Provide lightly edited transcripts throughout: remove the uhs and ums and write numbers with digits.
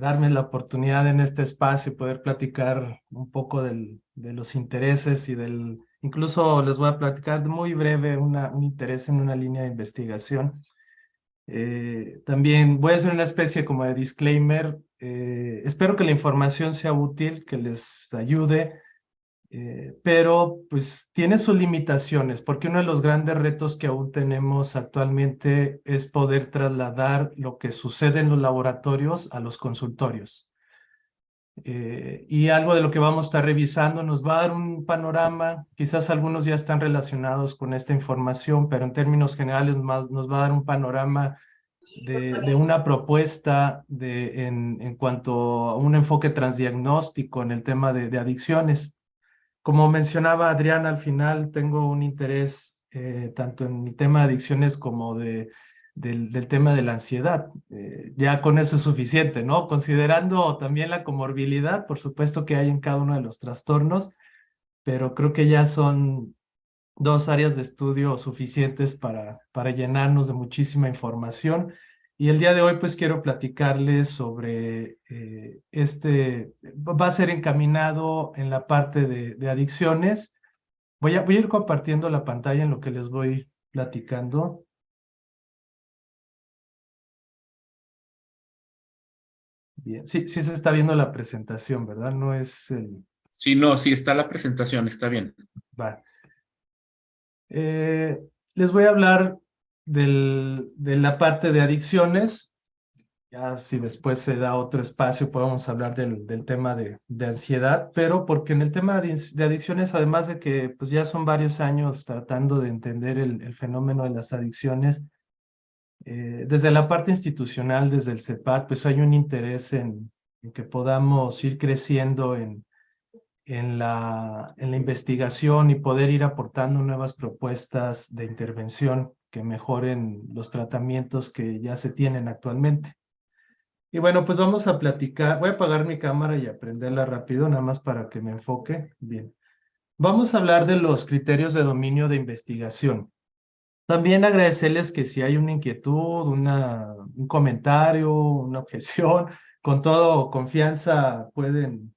darme la oportunidad en este espacio, poder platicar un poco de los intereses y incluso les voy a platicar muy breve un interés en una línea de investigación. También voy a hacer una especie como de disclaimer. Espero que la información sea útil, que les ayude, pero pues tiene sus limitaciones, porque uno de los grandes retos que aún tenemos actualmente es poder trasladar lo que sucede en los laboratorios a los consultorios. Y algo de lo que vamos a estar revisando nos va a dar un panorama, quizás algunos ya están relacionados con esta información, pero en términos generales más nos va a dar un panorama de una propuesta en cuanto a un enfoque transdiagnóstico en el tema de adicciones. Como mencionaba Adrián, al final tengo un interés tanto en el tema de adicciones como del tema de la ansiedad. Ya con eso es suficiente, ¿no? Considerando también la comorbilidad, por supuesto que hay en cada uno de los trastornos, pero creo que ya son dos áreas de estudio suficientes para llenarnos de muchísima información. Y el día de hoy pues quiero platicarles sobre va a ser encaminado en la parte de adicciones. Voy a ir compartiendo la pantalla en lo que les voy platicando. Bien, sí, sí se está viendo la presentación, ¿verdad? No es el... Sí, no, sí está la presentación, está bien. Va. Les voy a hablar de la parte de adicciones. Ya si después se da otro espacio, podemos hablar del tema de ansiedad, pero porque en el tema de adicciones, además de que pues ya son varios años tratando de entender el fenómeno de las adicciones, desde la parte institucional, desde el CEPAD, pues hay un interés en que podamos ir creciendo en la investigación y poder ir aportando nuevas propuestas de intervención que mejoren los tratamientos que ya se tienen actualmente. Y bueno, pues vamos a platicar. Voy a apagar mi cámara y aprenderla rápido, nada más para que me enfoque. Bien. Vamos a hablar de los criterios de dominio de investigación. También agradecerles que si hay una inquietud, un comentario, una objeción, con toda confianza pueden,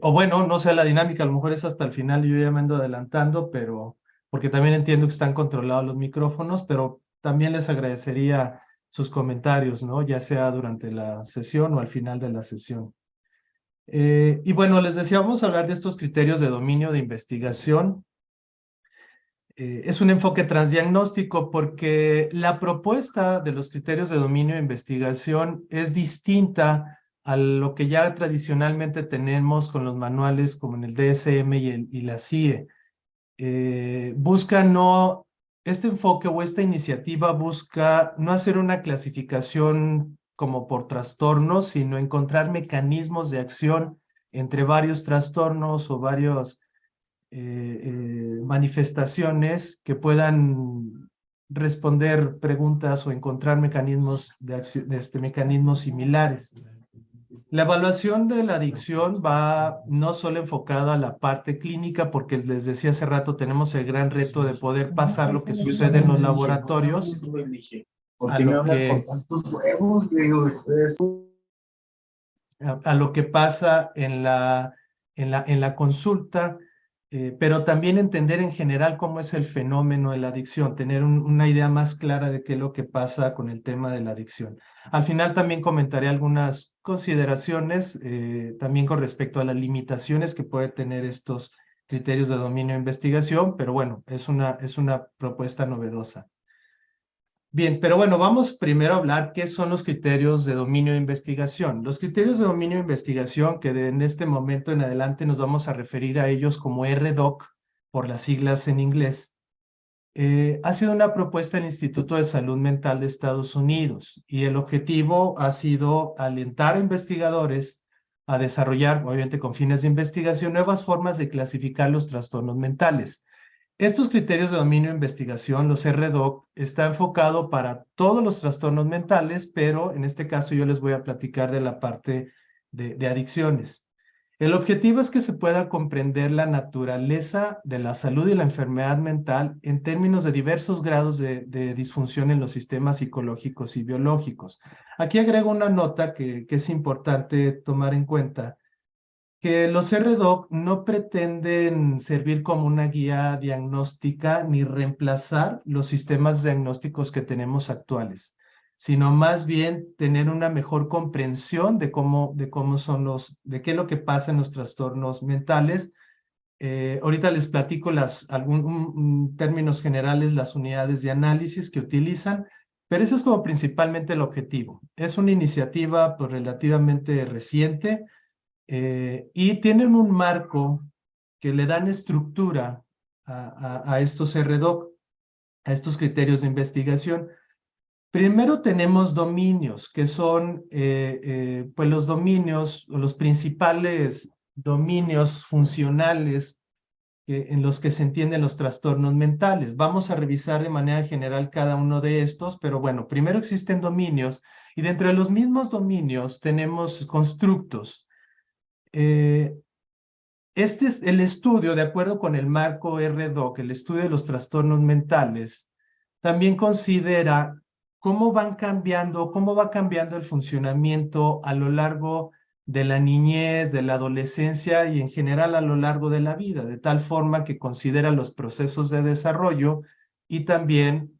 o bueno, no sé la dinámica, a lo mejor es hasta el final y yo ya me ando adelantando, pero porque también entiendo que están controlados los micrófonos, pero también les agradecería sus comentarios, ¿no? Ya sea durante la sesión o al final de la sesión. Y bueno, les decía, vamos a hablar de estos criterios de dominio de investigación. Es un enfoque transdiagnóstico porque la propuesta de los criterios de dominio de investigación es distinta a lo que ya tradicionalmente tenemos con los manuales como en el DSM y la CIE. Busca no, este enfoque o esta iniciativa busca no hacer una clasificación como por trastornos, sino encontrar mecanismos de acción entre varios trastornos o varios manifestaciones que puedan responder preguntas o encontrar mecanismos mecanismos similares. La evaluación de la adicción va no solo enfocada a la parte clínica, porque les decía hace rato, tenemos el gran reto de poder pasar lo que sucede en los laboratorios a lo que, a lo que pasa en la consulta, pero también entender en general cómo es el fenómeno de la adicción, tener una idea más clara de qué es lo que pasa con el tema de la adicción. Al final también comentaré algunas consideraciones también con respecto a las limitaciones que puede tener estos criterios de dominio de investigación, pero bueno, es una propuesta novedosa. Bien, pero bueno, vamos primero a hablar qué son los criterios de dominio de investigación. Los criterios de dominio de investigación, que en este momento en adelante nos vamos a referir a ellos como RDoC, por las siglas en inglés, ha sido una propuesta del Instituto de Salud Mental de Estados Unidos y el objetivo ha sido alentar a investigadores a desarrollar, obviamente con fines de investigación, nuevas formas de clasificar los trastornos mentales. Estos criterios de dominio de investigación, los RDoC, está enfocado para todos los trastornos mentales, pero en este caso yo les voy a platicar de la parte de adicciones. El objetivo es que se pueda comprender la naturaleza de la salud y la enfermedad mental en términos de diversos grados de disfunción en los sistemas psicológicos y biológicos. Aquí agrego una nota que es importante tomar en cuenta, que los RDoC no pretenden servir como una guía diagnóstica ni reemplazar los sistemas diagnósticos que tenemos actuales, sino más bien tener una mejor comprensión de cómo son de qué es lo que pasa en los trastornos mentales. Ahorita les platico términos generales, las unidades de análisis que utilizan, pero eso es como principalmente el objetivo. Es una iniciativa pues, relativamente reciente, y tienen un marco que le dan estructura a estos RDoC, a estos criterios de investigación. Primero tenemos dominios, que son pues los dominios, o los principales dominios funcionales en los que se entienden los trastornos mentales. Vamos a revisar de manera general cada uno de estos, pero bueno, primero existen dominios, y dentro de los mismos dominios tenemos constructos. Este es el estudio, de acuerdo con el marco RDoC, el estudio de los trastornos mentales, también considera cómo va cambiando el funcionamiento a lo largo de la niñez, de la adolescencia y en general a lo largo de la vida, de tal forma que considera los procesos de desarrollo y también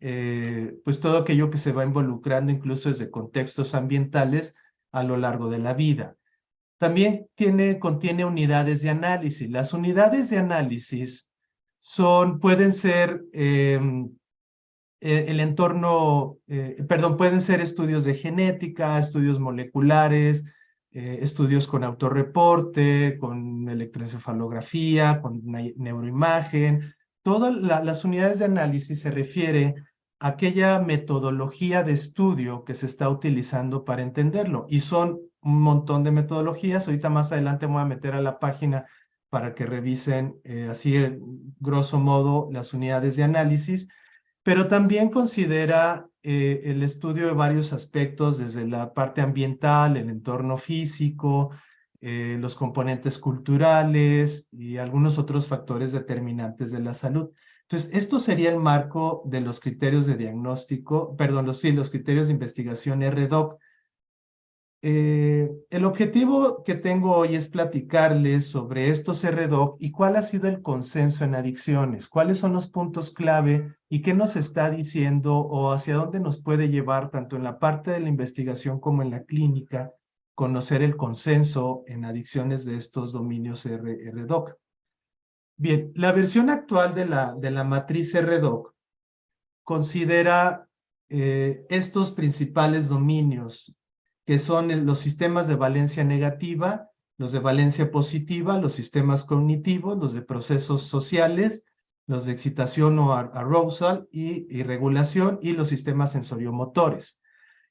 pues todo aquello que se va involucrando incluso desde contextos ambientales a lo largo de la vida. También contiene unidades de análisis. Las unidades de análisis pueden ser el entorno, pueden ser estudios de genética, estudios moleculares, estudios con autorreporte, con electroencefalografía, con neuroimagen. Todas las unidades de análisis se refiere a aquella metodología de estudio que se está utilizando para entenderlo. Y son un montón de metodologías. Ahorita más adelante me voy a meter a la página para que revisen así, grosso modo, las unidades de análisis, pero también considera el estudio de varios aspectos, desde la parte ambiental, el entorno físico, los componentes culturales y algunos otros factores determinantes de la salud. Entonces, esto sería el marco de los criterios de diagnóstico, perdón, los criterios de investigación RDoC. El objetivo que tengo hoy es platicarles sobre estos RDoC y cuál ha sido el consenso en adicciones, cuáles son los puntos clave y qué nos está diciendo o hacia dónde nos puede llevar tanto en la parte de la investigación como en la clínica, conocer el consenso en adicciones de estos dominios RDoC. Bien, la versión actual de la matriz RDoC considera estos principales dominios, que son los sistemas de valencia negativa, los de valencia positiva, los sistemas cognitivos, los de procesos sociales, los de excitación o arousal y regulación, y los sistemas sensoриомotores.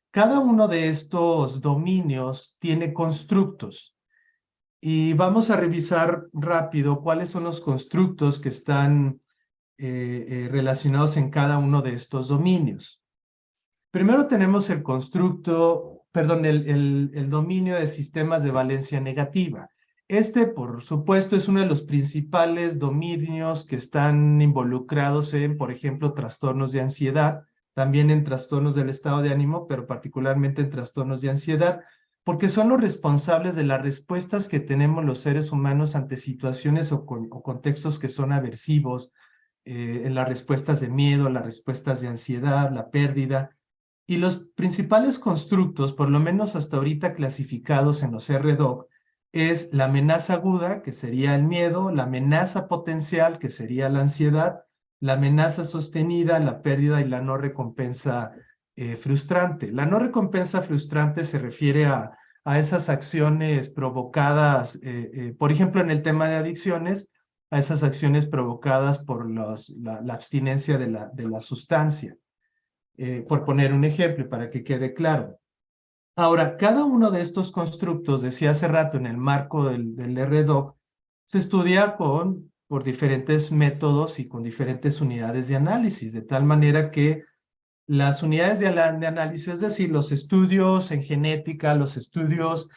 Cada uno de estos dominios tiene constructos, y vamos a revisar rápido cuáles son los constructos que están relacionados en cada uno de estos dominios. Primero tenemos el dominio de sistemas de valencia negativa. Por supuesto, es uno de los principales dominios que están involucrados en, por ejemplo, trastornos de ansiedad, también en trastornos del estado de ánimo, pero particularmente en trastornos de ansiedad, porque son los responsables de las respuestas que tenemos los seres humanos ante situaciones o contextos que son aversivos, en las respuestas de miedo, las respuestas de ansiedad, la pérdida. Y los principales constructos, por lo menos hasta ahorita clasificados en los RDoC, es la amenaza aguda, que sería el miedo, la amenaza potencial, que sería la ansiedad, la amenaza sostenida, la pérdida, y la no recompensa frustrante. La no recompensa frustrante se refiere a esas acciones provocadas, por ejemplo, en el tema de adicciones, a esas acciones provocadas por la abstinencia de la sustancia. Por poner un ejemplo para que quede claro. Ahora, cada uno de estos constructos, decía hace rato, en el marco del RDoC, se estudia por diferentes métodos y con diferentes unidades de análisis, de tal manera que las unidades de análisis, es decir, los estudios en genética, los estudios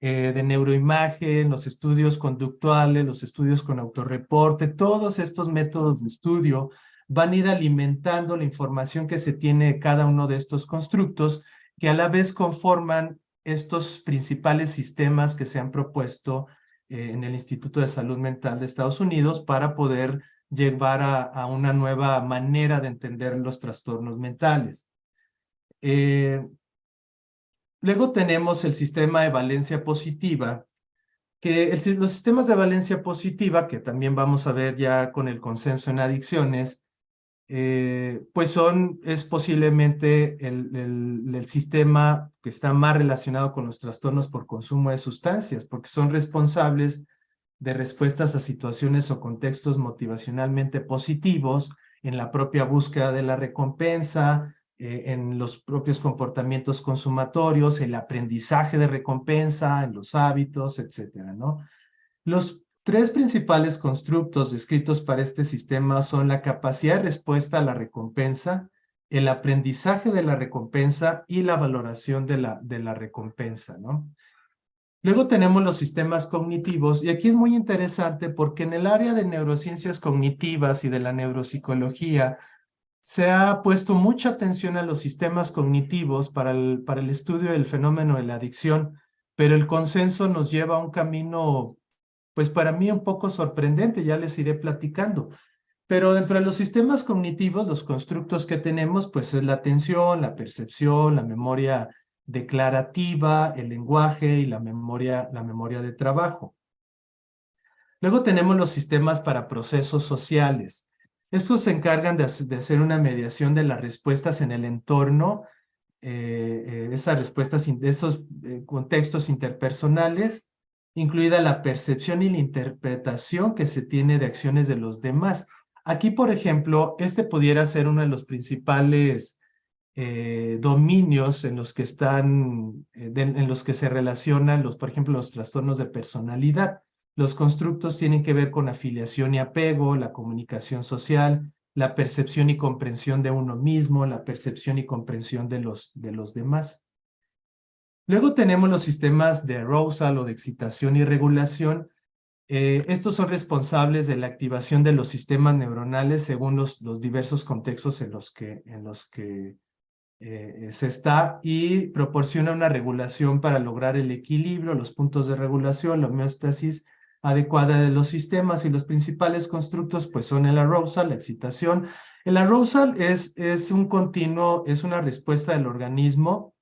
de neuroimagen, los estudios conductuales, los estudios con autorreporte, todos estos métodos de estudio van a ir alimentando la información que se tiene de cada uno de estos constructos, que a la vez conforman estos principales sistemas que se han propuesto en el Instituto de Salud Mental de Estados Unidos para poder llevar a una nueva manera de entender los trastornos mentales. Luego tenemos el sistema de valencia positiva, que los sistemas de valencia positiva, que también vamos a ver ya con el consenso en adicciones, pues es posiblemente el sistema que está más relacionado con los trastornos por consumo de sustancias, porque son responsables de respuestas a situaciones o contextos motivacionalmente positivos en la propia búsqueda de la recompensa, en los propios comportamientos consumatorios, el aprendizaje de recompensa, en los hábitos, etcétera, ¿no? Los tres principales constructos descritos para este sistema son la capacidad de respuesta a la recompensa, el aprendizaje de la recompensa y la valoración de la recompensa, ¿no? Luego tenemos los sistemas cognitivos, y aquí es muy interesante porque en el área de neurociencias cognitivas y de la neuropsicología se ha puesto mucha atención a los sistemas cognitivos para el estudio del fenómeno de la adicción, pero el consenso nos lleva a un camino, pues para mí un poco sorprendente, ya les iré platicando. Pero dentro de los sistemas cognitivos, los constructos que tenemos, pues es la atención, la percepción, la memoria declarativa, el lenguaje y la memoria de trabajo. Luego tenemos los sistemas para procesos sociales. Estos se encargan de hacer una mediación de las respuestas en el entorno, esas respuestas, esos contextos interpersonales, incluida la percepción y la interpretación que se tiene de acciones de los demás. Aquí, por ejemplo, este pudiera ser uno de los principales dominios en los que en los que se relacionan por ejemplo, los trastornos de personalidad. Los constructos tienen que ver con afiliación y apego, la comunicación social, la percepción y comprensión de uno mismo, la percepción y comprensión de los demás. Luego tenemos los sistemas de arousal o de excitación y regulación. Estos son responsables de la activación de los sistemas neuronales según los diversos contextos en los que se está, y proporciona una regulación para lograr el equilibrio, los puntos de regulación, la homeostasis adecuada de los sistemas, y los principales constructos pues son el arousal, la excitación. El arousal es un continuo, es una respuesta del organismo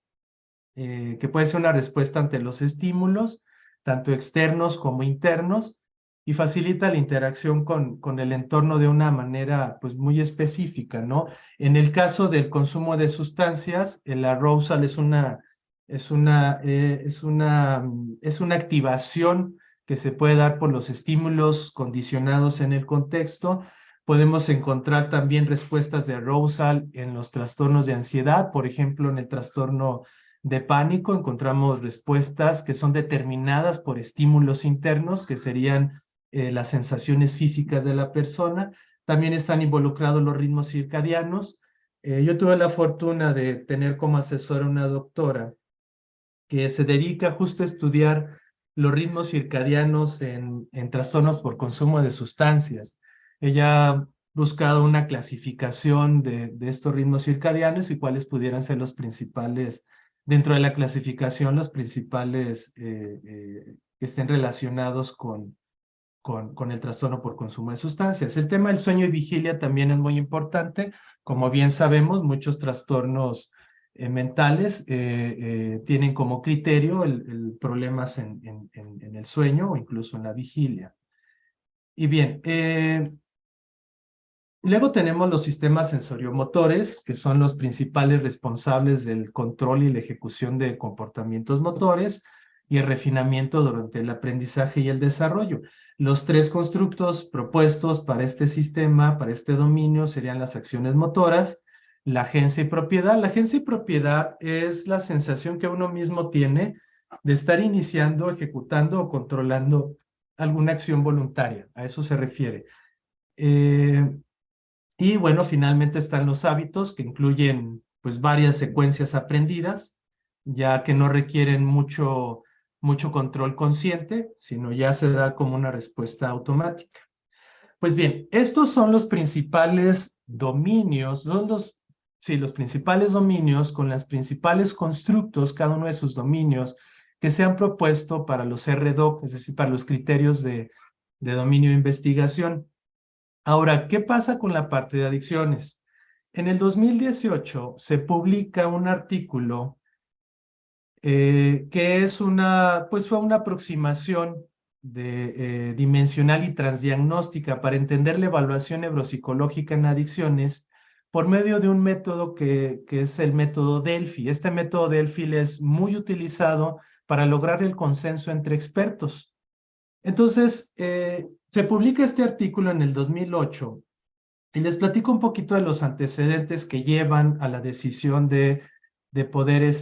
que puede ser una respuesta ante los estímulos, tanto externos como internos, y facilita la interacción con el entorno de una manera pues muy específica, ¿no? En el caso del consumo de sustancias, el arousal es una activación que se puede dar por los estímulos condicionados en el contexto. Podemos encontrar también respuestas de arousal en los trastornos de ansiedad, por ejemplo, en el trastorno de pánico encontramos respuestas que son determinadas por estímulos internos, que serían las sensaciones físicas de la persona. También están involucrados los ritmos circadianos. Yo tuve la fortuna de tener como asesora una doctora que se dedica justo a estudiar los ritmos circadianos en trastornos por consumo de sustancias. Ella ha buscado una clasificación de estos ritmos circadianos y cuáles pudieran ser los principales, dentro de la clasificación, los principales que estén relacionados con el trastorno por consumo de sustancias. El tema del sueño y vigilia también es muy importante. Como bien sabemos, muchos trastornos mentales tienen como criterio el problemas en el sueño o incluso en la vigilia. Y bien, luego tenemos los sistemas sensoriomotores, que son los principales responsables del control y la ejecución de comportamientos motores y el refinamiento durante el aprendizaje y el desarrollo. Los tres constructos propuestos para este sistema, para este dominio, serían las acciones motoras, la agencia y propiedad. La agencia y propiedad es la sensación que uno mismo tiene de estar iniciando, ejecutando o controlando alguna acción voluntaria. A eso se refiere. Y bueno, finalmente están los hábitos, que incluyen pues varias secuencias aprendidas, ya que no requieren mucho control consciente, sino ya se da como una respuesta automática. Pues bien, estos son los principales dominios, los principales dominios con los principales constructos, cada uno de sus dominios, que se han propuesto para los RDoC, es decir, para los criterios de dominio de investigación. Ahora, ¿qué pasa con la parte de adicciones? En el 2018 se publica un artículo que es fue una aproximación dimensional y transdiagnóstica para entender la evaluación neuropsicológica en adicciones por medio de un método que es el método Delphi. Este método Delphi es muy utilizado para lograr el consenso entre expertos. Entonces, se publica este artículo en el 2008 y les platico un poquito de los antecedentes que llevan a la decisión de poder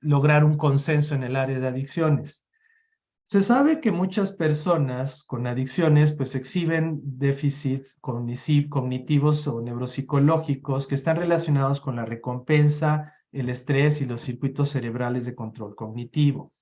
lograr un consenso en el área de adicciones. Se sabe que muchas personas con adicciones pues exhiben déficits cognitivos o neuropsicológicos que están relacionados con la recompensa, el estrés y los circuitos cerebrales de control cognitivo.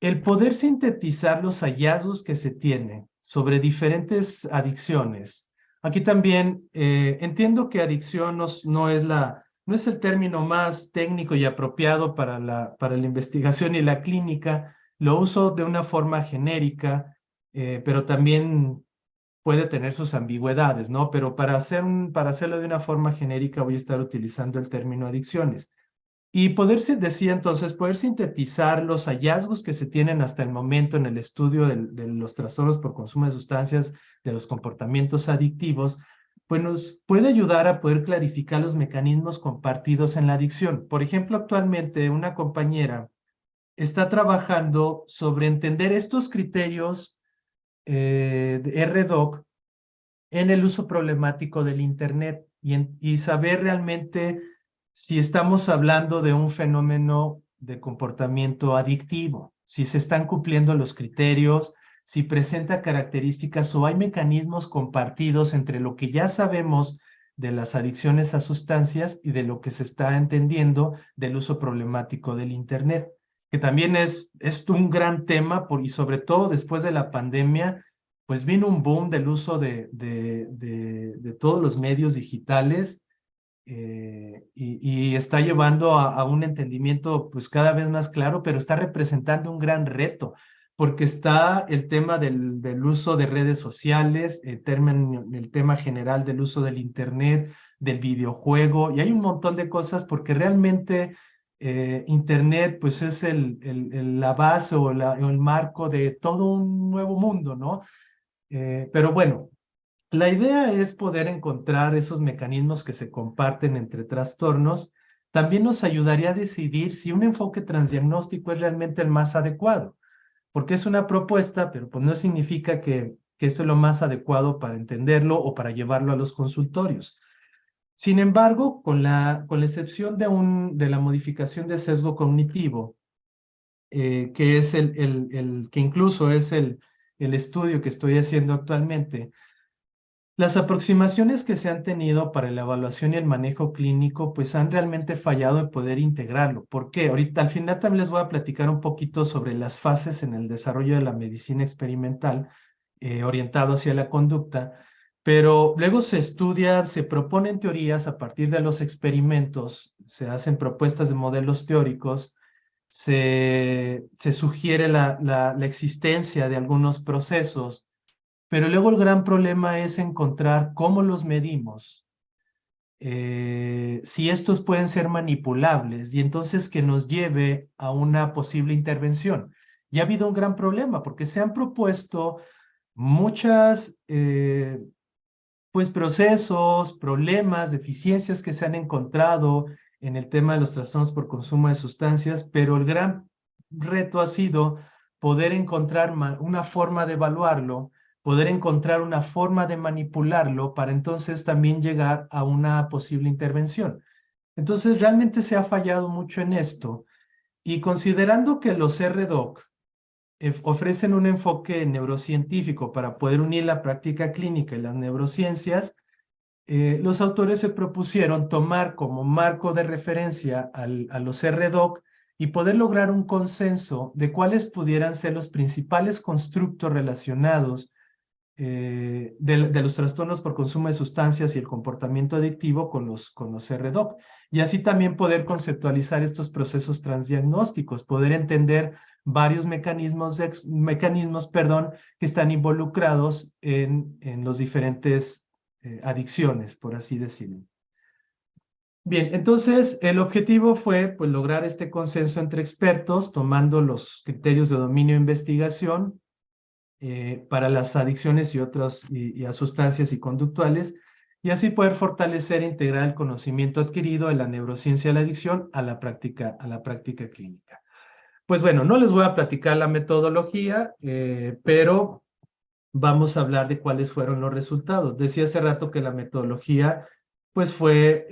El poder sintetizar los hallazgos que se tienen sobre diferentes adicciones. Aquí también entiendo que adicción no es el término más técnico y apropiado para la investigación y la clínica. Lo uso de una forma genérica, pero también puede tener sus ambigüedades, ¿no? Pero para hacerlo de una forma genérica voy a estar utilizando el término adicciones. Y decía entonces, poder sintetizar los hallazgos que se tienen hasta el momento en el estudio de los trastornos por consumo de sustancias, de los comportamientos adictivos, pues nos puede ayudar a poder clarificar los mecanismos compartidos en la adicción. Por ejemplo, actualmente una compañera está trabajando sobre entender estos criterios de RDoC en el uso problemático del Internet y saber realmente si estamos hablando de un fenómeno de comportamiento adictivo, si se están cumpliendo los criterios, si presenta características o hay mecanismos compartidos entre lo que ya sabemos de las adicciones a sustancias y de lo que se está entendiendo del uso problemático del Internet, que también es un gran tema y sobre todo después de la pandemia, pues vino un boom del uso de todos los medios digitales y está llevando a un entendimiento pues cada vez más claro, pero está representando un gran reto, porque está el tema del uso de redes sociales, el tema general del uso del Internet, del videojuego, y hay un montón de cosas porque realmente Internet pues es la base o el marco de todo un nuevo mundo, ¿no? Pero bueno, la idea es poder encontrar esos mecanismos que se comparten entre trastornos. También nos ayudaría a decidir si un enfoque transdiagnóstico es realmente el más adecuado, porque es una propuesta, pero pues no significa que esto es lo más adecuado para entenderlo o para llevarlo a los consultorios. Sin embargo, con la excepción de la modificación de sesgo cognitivo, que es que incluso es el estudio que estoy haciendo actualmente, las aproximaciones que se han tenido para la evaluación y el manejo clínico, pues han realmente fallado en poder integrarlo. ¿Por qué? Ahorita al final también les voy a platicar un poquito sobre las fases en el desarrollo de la medicina experimental orientado hacia la conducta, pero luego se proponen teorías a partir de los experimentos, se hacen propuestas de modelos teóricos, se sugiere la existencia de algunos procesos, pero luego el gran problema es encontrar cómo los medimos, si estos pueden ser manipulables y entonces que nos lleve a una posible intervención. Y ha habido un gran problema porque se han propuesto muchas pues procesos, problemas, deficiencias que se han encontrado en el tema de los trastornos por consumo de sustancias, pero el gran reto ha sido poder encontrar una forma de evaluarlo, poder encontrar una forma de manipularlo para entonces también llegar a una posible intervención. Entonces realmente se ha fallado mucho en esto y considerando que los RDoC ofrecen un enfoque neurocientífico para poder unir la práctica clínica y las neurociencias, los autores se propusieron tomar como marco de referencia a los RDoC y poder lograr un consenso de cuáles pudieran ser los principales constructos relacionados de los trastornos por consumo de sustancias y el comportamiento adictivo con los RDoC. Y así también poder conceptualizar estos procesos transdiagnósticos, poder entender varios mecanismos, que están involucrados en los diferentes adicciones, por así decirlo. Bien, entonces el objetivo fue pues, lograr este consenso entre expertos, tomando los criterios de dominio e investigación para las adicciones y a sustancias y conductuales, y así poder fortalecer e integrar el conocimiento adquirido de la neurociencia de la adicción a la práctica clínica. Pues bueno, no les voy a platicar la metodología, pero vamos a hablar de cuáles fueron los resultados. Decía hace rato que la metodología pues fue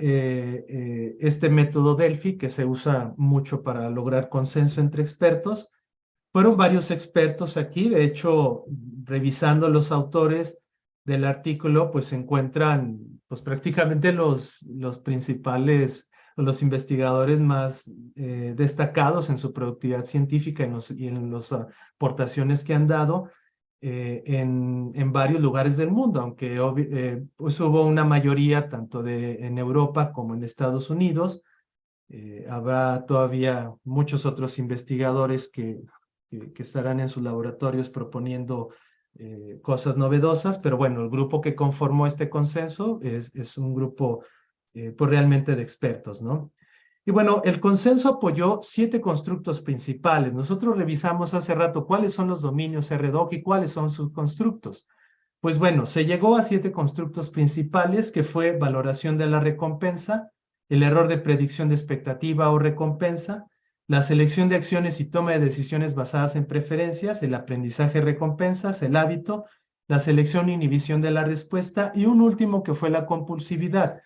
este método Delphi que se usa mucho para lograr consenso entre expertos. Fueron varios expertos aquí, de hecho, revisando los autores del artículo, pues se encuentran pues prácticamente los principales, los investigadores más destacados en su productividad científica y en las aportaciones que han dado en varios lugares del mundo, aunque pues hubo una mayoría tanto en Europa como en Estados Unidos. Habrá todavía muchos otros investigadores que estarán en sus laboratorios proponiendo cosas novedosas, pero bueno, el grupo que conformó este consenso es un grupo pues realmente de expertos, ¿no? Y bueno, el consenso apoyó 7 constructos principales. Nosotros revisamos hace rato cuáles son los dominios RDoC y cuáles son sus constructos. Pues bueno, se llegó a 7 constructos principales, que fue valoración de la recompensa, el error de predicción de expectativa o recompensa, la selección de acciones y toma de decisiones basadas en preferencias, el aprendizaje recompensas, el hábito, la selección e inhibición de la respuesta y un último que fue la compulsividad.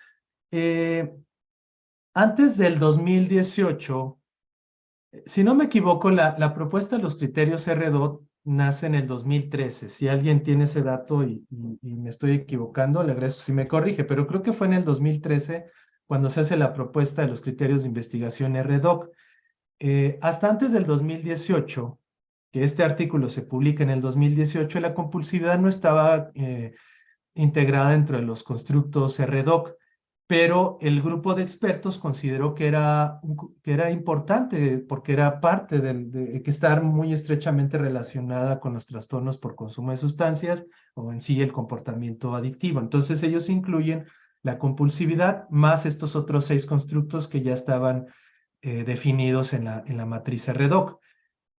Antes del 2018, si no me equivoco, la propuesta de los criterios RDoC nace en el 2013. Si alguien tiene ese dato y me estoy equivocando, le agradezco si me corrige, pero creo que fue en el 2013 cuando se hace la propuesta de los criterios de investigación RDoC. Hasta antes del 2018, que este artículo se publica en el 2018, la compulsividad no estaba integrada dentro de los constructos RDoC, pero el grupo de expertos consideró que era importante porque era parte que estar muy estrechamente relacionada con los trastornos por consumo de sustancias o en sí el comportamiento adictivo. Entonces ellos incluyen la compulsividad más estos otros 6 constructos que ya estaban definidos en la matriz RDoC.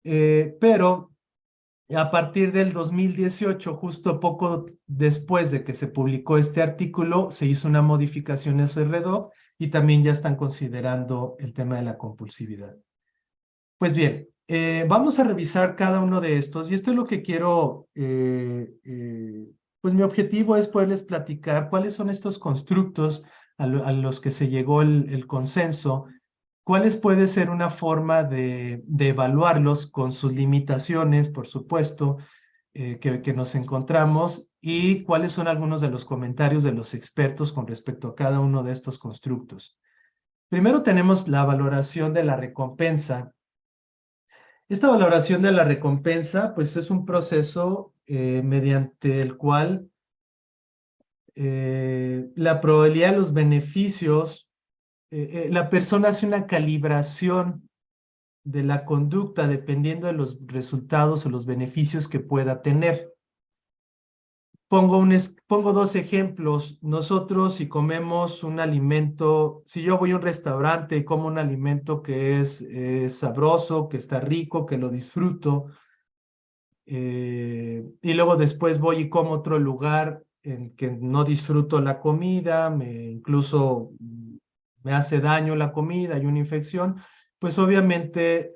Pero a partir del 2018, justo poco después de que se publicó este artículo, se hizo una modificación en su RDoC y también ya están considerando el tema de la compulsividad. Pues bien, vamos a revisar cada uno de estos y esto es lo que quiero, pues mi objetivo es poderles platicar cuáles son estos constructos a los que se llegó el consenso. ¿Cuáles puede ser una forma de evaluarlos con sus limitaciones, por supuesto, que nos encontramos? ¿Y cuáles son algunos de los comentarios de los expertos con respecto a cada uno de estos constructos? Primero tenemos la valoración de la recompensa. Esta valoración de la recompensa, pues es un proceso mediante el cual la probabilidad de los beneficios la persona hace una calibración de la conducta dependiendo de los resultados o los beneficios que pueda tener. Pongo 2 ejemplos. Nosotros si comemos un alimento, si yo voy a un restaurante y como un alimento que es sabroso, que está rico, que lo disfruto, y luego después voy y como otro lugar en que no disfruto la comida, incluso me hace daño la comida, hay una infección, pues obviamente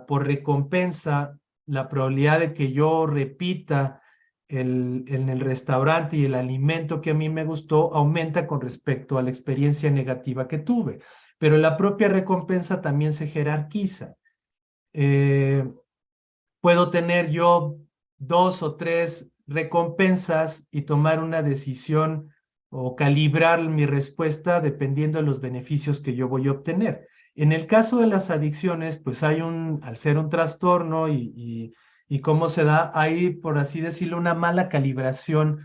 por recompensa, la probabilidad de que yo repita en el restaurante y el alimento que a mí me gustó aumenta con respecto a la experiencia negativa que tuve. Pero la propia recompensa también se jerarquiza. Puedo tener yo 2 o 3 recompensas y tomar una decisión o calibrar mi respuesta dependiendo de los beneficios que yo voy a obtener. En el caso de las adicciones, pues al ser un trastorno y cómo se da, hay, por así decirlo, una mala calibración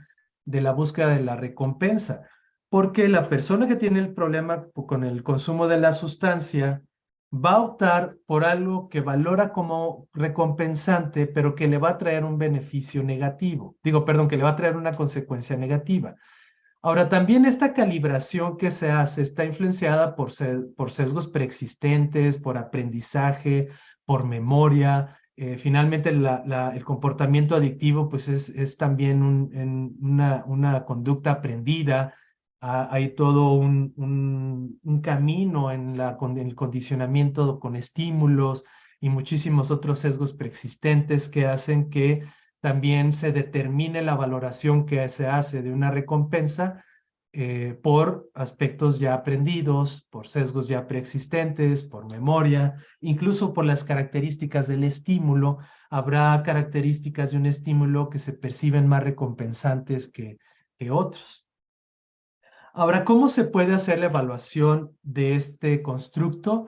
de la búsqueda de la recompensa, porque la persona que tiene el problema con el consumo de la sustancia va a optar por algo que valora como recompensante, pero que le va a traer un beneficio negativo. Digo, perdón, que le va a traer una consecuencia negativa. Ahora, también esta calibración que se hace está influenciada por sesgos preexistentes, por aprendizaje, por memoria. Finalmente, el comportamiento adictivo pues es también una conducta aprendida. Hay todo un camino en el condicionamiento con estímulos y muchísimos otros sesgos preexistentes que hacen que también se determine la valoración que se hace de una recompensa por aspectos ya aprendidos, por sesgos ya preexistentes, por memoria, incluso por las características del estímulo. Habrá características de un estímulo que se perciben más recompensantes que otros. Ahora, ¿cómo se puede hacer la evaluación de este constructo?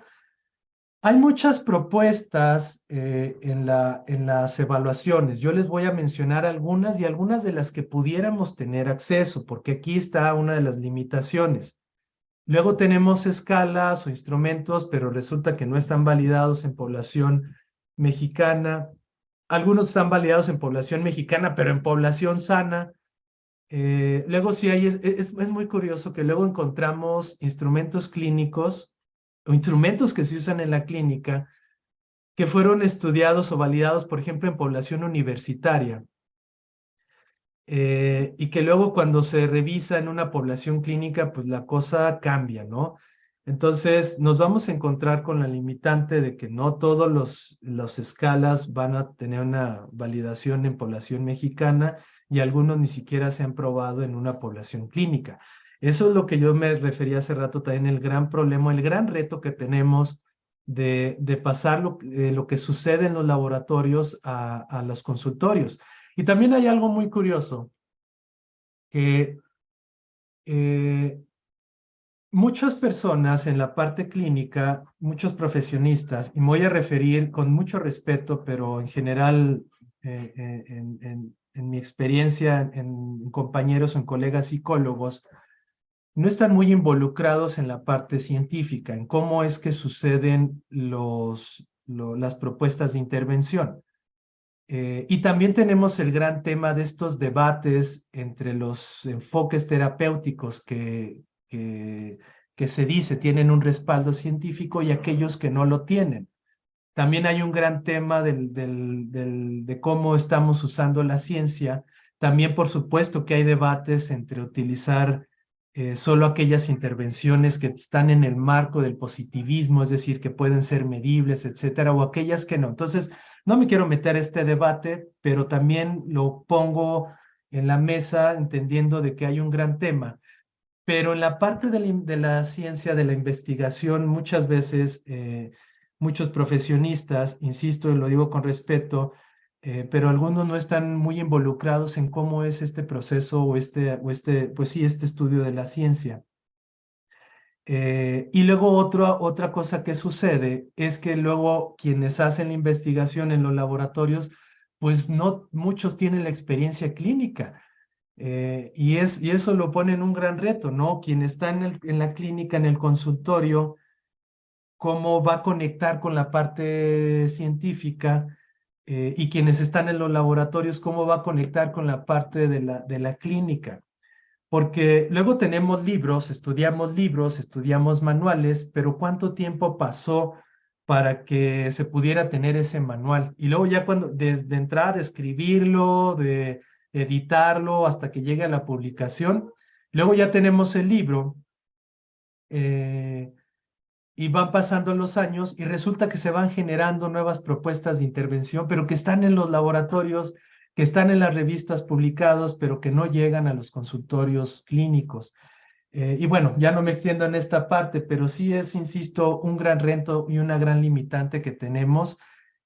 Hay muchas propuestas en las evaluaciones. Yo les voy a mencionar algunas y algunas de las que pudiéramos tener acceso, porque aquí está una de las limitaciones. Luego tenemos escalas o instrumentos, pero resulta que no están validados en población mexicana. Algunos están validados en población mexicana, pero en población sana. Luego sí es muy curioso que luego encontramos instrumentos clínicos o instrumentos que se usan en la clínica que fueron estudiados o validados, por ejemplo, en población universitaria, y que luego cuando se revisa en una población clínica, pues la cosa cambia, ¿no? Entonces nos vamos a encontrar con la limitante de que no todos los escalas van a tener una validación en población mexicana y algunos ni siquiera se han probado en una población clínica. Eso es lo que yo me refería hace rato también, el gran problema, el gran reto que tenemos de pasar lo que sucede en los laboratorios a los consultorios. Y también hay algo muy curioso, que muchas personas en la parte clínica, muchos profesionistas, y me voy a referir con mucho respeto, pero en general, en mi experiencia, en compañeros, en colegas psicólogos, no están muy involucrados en la parte científica, en cómo es que suceden las propuestas de intervención. Y también tenemos el gran tema de estos debates entre los enfoques terapéuticos que se dice tienen un respaldo científico y aquellos que no lo tienen. También hay un gran tema de cómo estamos usando la ciencia. También, por supuesto, que hay debates entre utilizar solo aquellas intervenciones que están en el marco del positivismo, es decir, que pueden ser medibles, etcétera, o aquellas que no. Entonces, no me quiero meter a este debate, pero también lo pongo en la mesa entendiendo de que hay un gran tema. Pero en la parte de la ciencia, de la investigación, muchas veces muchos profesionistas, insisto y lo digo con respeto, pero algunos no están muy involucrados en cómo es este proceso pues sí, este estudio de la ciencia. Y luego otra cosa que sucede es que luego quienes hacen la investigación en los laboratorios, pues no muchos tienen la experiencia clínica. Y eso lo pone en un gran reto, ¿no? Quien está en la clínica, en el consultorio, cómo va a conectar con la parte científica, y quienes están en los laboratorios, cómo va a conectar con la parte de la clínica. Porque luego tenemos libros, estudiamos manuales, pero ¿cuánto tiempo pasó para que se pudiera tener ese manual? Y luego ya cuando, desde entrada, de escribirlo, de editarlo, hasta que llegue a la publicación, luego ya tenemos el libro, eh, y van pasando los años y resulta que se van generando nuevas propuestas de intervención, pero que están en los laboratorios, que están en las revistas publicados, pero que no llegan a los consultorios clínicos. Y bueno, ya no me extiendo en esta parte, pero sí es, insisto, un gran reto y una gran limitante que tenemos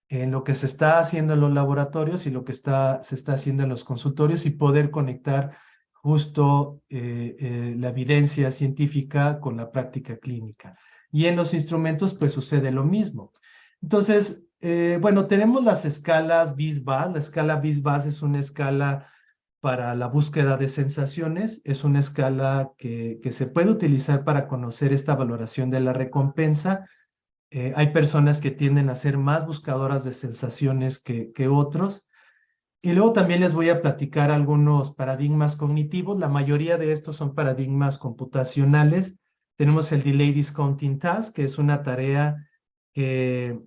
en lo que se está haciendo en los laboratorios y lo que se está haciendo en los consultorios y poder conectar justo la evidencia científica con la práctica clínica. y en los instrumentos pues sucede lo mismo. Entonces, bueno, tenemos las escalas BIS-BAS. La escala BIS-BAS es una escala para la búsqueda de sensaciones. Es una escala que se puede utilizar para conocer esta valoración de la recompensa. Hay personas que tienden a ser más buscadoras de sensaciones que otros. Y luego también les voy a platicar algunos paradigmas cognitivos. La mayoría de estos son paradigmas computacionales. Tenemos el Delay Discounting Task, que es una tarea que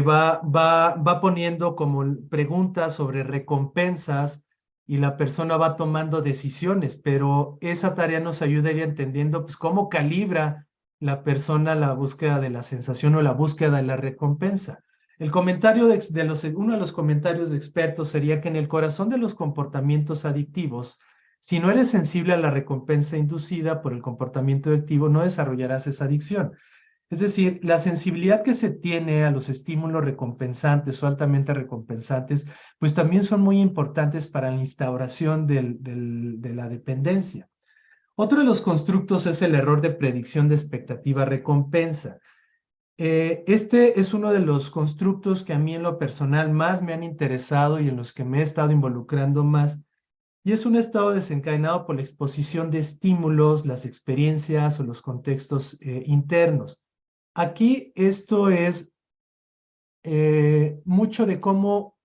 va poniendo como preguntas sobre recompensas y la persona va tomando decisiones, pero esa tarea nos ayuda a ir entendiendo pues, cómo calibra la persona la búsqueda de la sensación o la búsqueda de la recompensa. El comentario uno de los comentarios de expertos sería que en el corazón de los comportamientos adictivos, si no eres sensible a la recompensa inducida por el comportamiento adictivo, no desarrollarás esa adicción. Es decir, la sensibilidad que se tiene a los estímulos recompensantes o altamente recompensantes, pues también son muy importantes para la instauración de la dependencia. Otro de los constructos es el error de predicción de expectativa recompensa. Este es uno de los constructos que a mí en lo personal más me han interesado y en los que me he estado involucrando más. Y es un estado desencadenado por la exposición de estímulos, las experiencias o los contextos internos. Aquí esto es mucho de cómo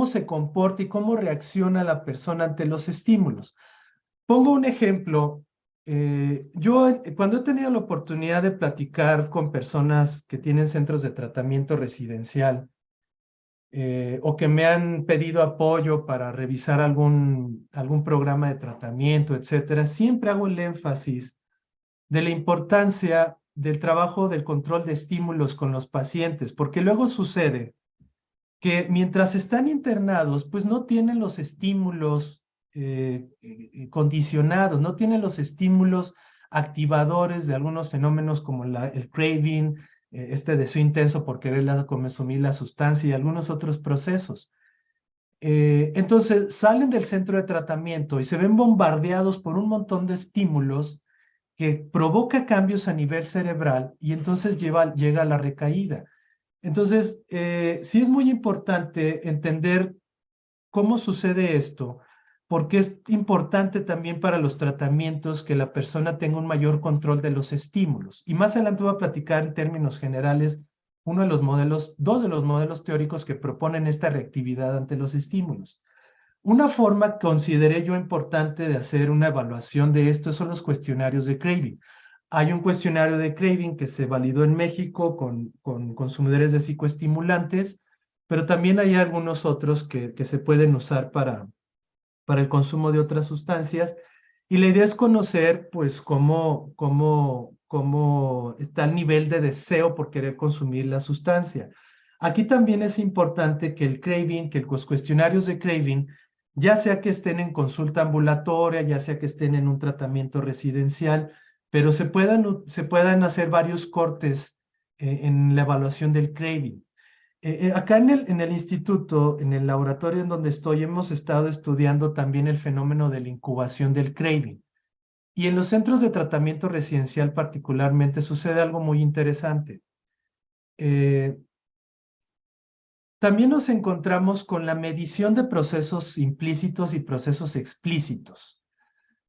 se comporta y cómo reacciona la persona ante los estímulos. Pongo un ejemplo. Cuando he tenido la oportunidad de platicar con personas que tienen centros de tratamiento residencial o que me han pedido apoyo para revisar algún programa de tratamiento, etcétera, siempre hago el énfasis de la importancia del trabajo del control de estímulos con los pacientes, porque luego sucede que mientras están internados, pues no tienen los estímulos condicionados, no tienen los estímulos activadores de algunos fenómenos como el craving, este deseo intenso por querer consumir la sustancia y algunos otros procesos. Entonces salen del centro de tratamiento y se ven bombardeados por un montón de estímulos que provoca cambios a nivel cerebral y entonces llega a la recaída. Entonces, sí es muy importante entender cómo sucede esto, porque es importante también para los tratamientos que la persona tenga un mayor control de los estímulos. Y más adelante voy a platicar en términos generales dos de los modelos teóricos que proponen esta reactividad ante los estímulos. Una forma que consideré yo importante de hacer una evaluación de esto son los cuestionarios de craving. Hay un cuestionario de craving que se validó en México con consumidores de psicoestimulantes, pero también hay algunos otros que se pueden usar para el consumo de otras sustancias. Y la idea es conocer, pues, cómo está el nivel de deseo por querer consumir la sustancia. Aquí también es importante que el craving, que los cuestionarios de craving, ya sea que estén en consulta ambulatoria, ya sea que estén en un tratamiento residencial, pero se puedan hacer varios cortes en la evaluación del craving. Acá en el instituto, en el laboratorio en donde estoy, hemos estado estudiando también el fenómeno de la incubación del craving. Y en los centros de tratamiento residencial particularmente sucede algo muy interesante. También nos encontramos con la medición de procesos implícitos y procesos explícitos.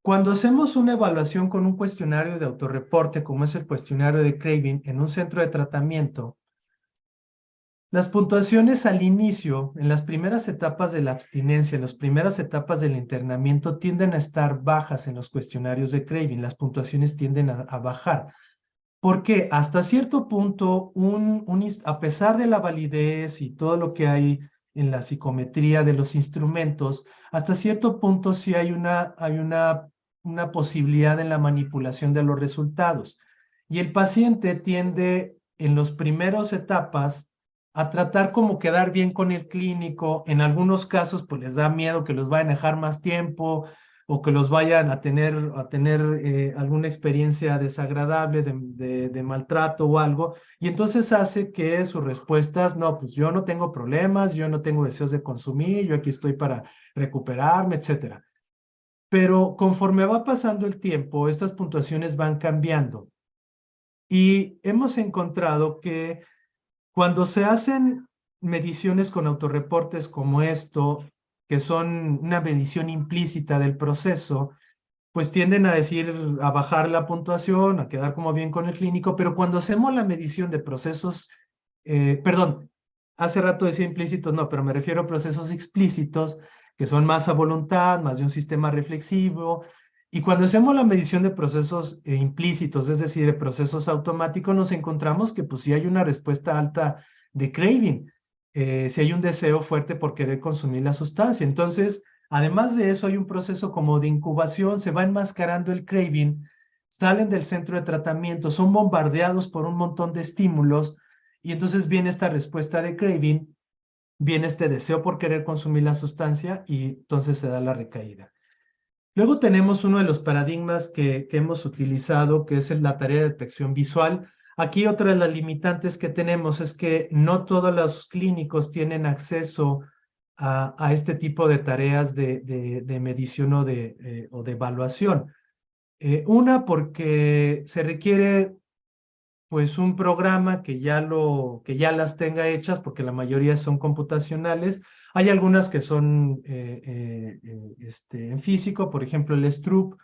Cuando hacemos una evaluación con un cuestionario de autorreporte, como es el cuestionario de craving, en un centro de tratamiento, las puntuaciones al inicio, en las primeras etapas de la abstinencia, en las primeras etapas del internamiento, tienden a estar bajas en los cuestionarios de craving. Las puntuaciones tienden a bajar. Porque hasta cierto punto, a pesar de la validez y todo lo que hay en la psicometría de los instrumentos, hasta cierto punto sí hay una posibilidad en la manipulación de los resultados. Y el paciente tiende en las primeras etapas a tratar como quedar bien con el clínico. En algunos casos, pues les da miedo que los vayan a dejar más tiempo o que los vayan a tener alguna experiencia desagradable de maltrato o algo, y entonces hace que sus respuestas, no, pues yo no tengo problemas, yo no tengo deseos de consumir, yo aquí estoy para recuperarme, etcétera. pero conforme va pasando el tiempo, estas puntuaciones van cambiando. Y hemos encontrado que cuando se hacen mediciones con autorreportes como esto, que son una medición implícita del proceso, pues tienden a decir, a bajar la puntuación, a quedar como bien con el clínico, pero cuando hacemos la medición de procesos, perdón, hace rato decía implícitos, no, pero me refiero a procesos explícitos, que son más a voluntad, más de un sistema reflexivo, y cuando hacemos la medición de procesos implícitos, es decir, de procesos automáticos, nos encontramos que pues sí hay una respuesta alta de craving, si hay un deseo fuerte por querer consumir la sustancia. Entonces, además de eso, hay un proceso como de incubación, se va enmascarando el craving, salen del centro de tratamiento, son bombardeados por un montón de estímulos y entonces viene esta respuesta de craving, viene este deseo por querer consumir la sustancia y entonces se da la recaída. Luego tenemos uno de los paradigmas que hemos utilizado, que es la tarea de detección visual. Aquí otra de las limitantes que tenemos es que no todos los clínicos tienen acceso a este tipo de tareas de medición o de evaluación. Una, porque se requiere pues un programa que ya las tenga hechas, porque la mayoría son computacionales. Hay algunas que son en físico, por ejemplo el Stroop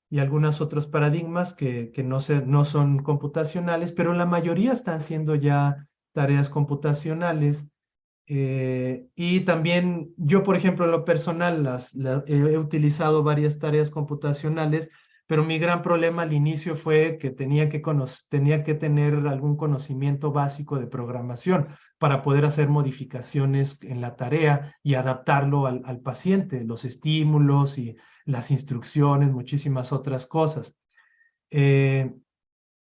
y algunos otros paradigmas que no son computacionales, pero la mayoría están siendo ya tareas computacionales. Y también yo, por ejemplo, en lo personal, he utilizado varias tareas computacionales, pero mi gran problema al inicio fue que tenía que tener algún conocimiento básico de programación para poder hacer modificaciones en la tarea y adaptarlo al paciente, los estímulos y las instrucciones, muchísimas otras cosas. Eh,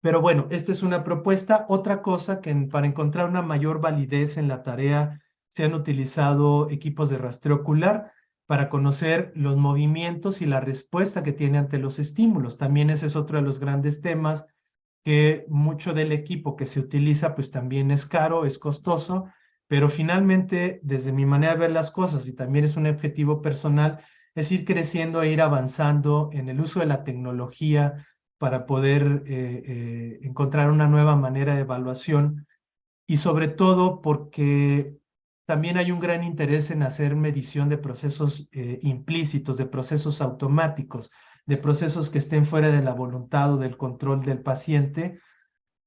pero bueno, esta es una propuesta. Otra cosa que para encontrar una mayor validez en la tarea se han utilizado equipos de rastreo ocular para conocer los movimientos y la respuesta que tiene ante los estímulos. También ese es otro de los grandes temas, que mucho del equipo que se utiliza pues también es caro, es costoso, pero finalmente desde mi manera de ver las cosas y también es un objetivo personal, es ir creciendo e ir avanzando en el uso de la tecnología para poder encontrar una nueva manera de evaluación y sobre todo porque también hay un gran interés en hacer medición de procesos implícitos, de procesos automáticos, de procesos que estén fuera de la voluntad o del control del paciente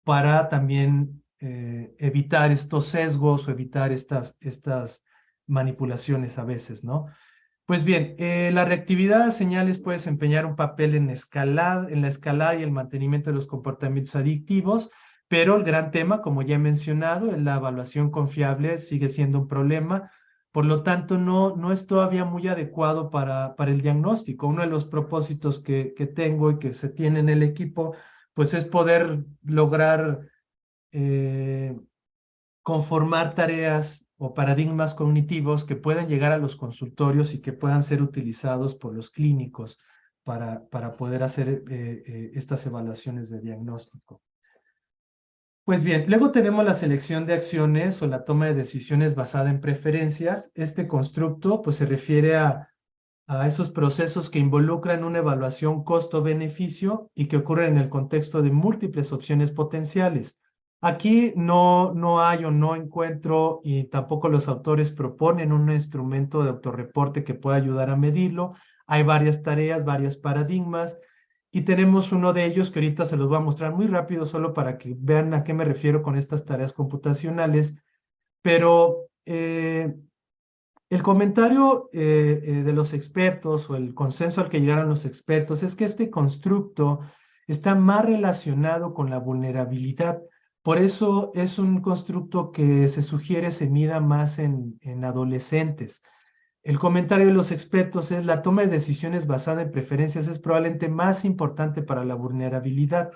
para también evitar estos sesgos o evitar estas manipulaciones a veces, ¿no? Pues bien, la reactividad a señales puede desempeñar un papel en la escalada y el mantenimiento de los comportamientos adictivos, pero el gran tema, como ya he mencionado, es la evaluación confiable, sigue siendo un problema, por lo tanto no es todavía muy adecuado para el diagnóstico. Uno de los propósitos que tengo y que se tiene en el equipo, pues es poder lograr eh, conformar tareas o paradigmas cognitivos que puedan llegar a los consultorios y que puedan ser utilizados por los clínicos para poder hacer estas evaluaciones de diagnóstico. Pues bien, luego tenemos la selección de acciones o la toma de decisiones basada en preferencias. Este constructo pues se refiere a esos procesos que involucran una evaluación costo-beneficio y que ocurren en el contexto de múltiples opciones potenciales. Aquí no hay o no encuentro y tampoco los autores proponen un instrumento de autorreporte que pueda ayudar a medirlo. Hay varias tareas, varios paradigmas y tenemos uno de ellos que ahorita se los voy a mostrar muy rápido solo para que vean a qué me refiero con estas tareas computacionales. Pero el comentario de los expertos o el consenso al que llegaron los expertos es que este constructo está más relacionado con la vulnerabilidad. Por eso es un constructo que se sugiere se mida más en adolescentes. El comentario de los expertos es la toma de decisiones basada en preferencias es probablemente más importante para la vulnerabilidad.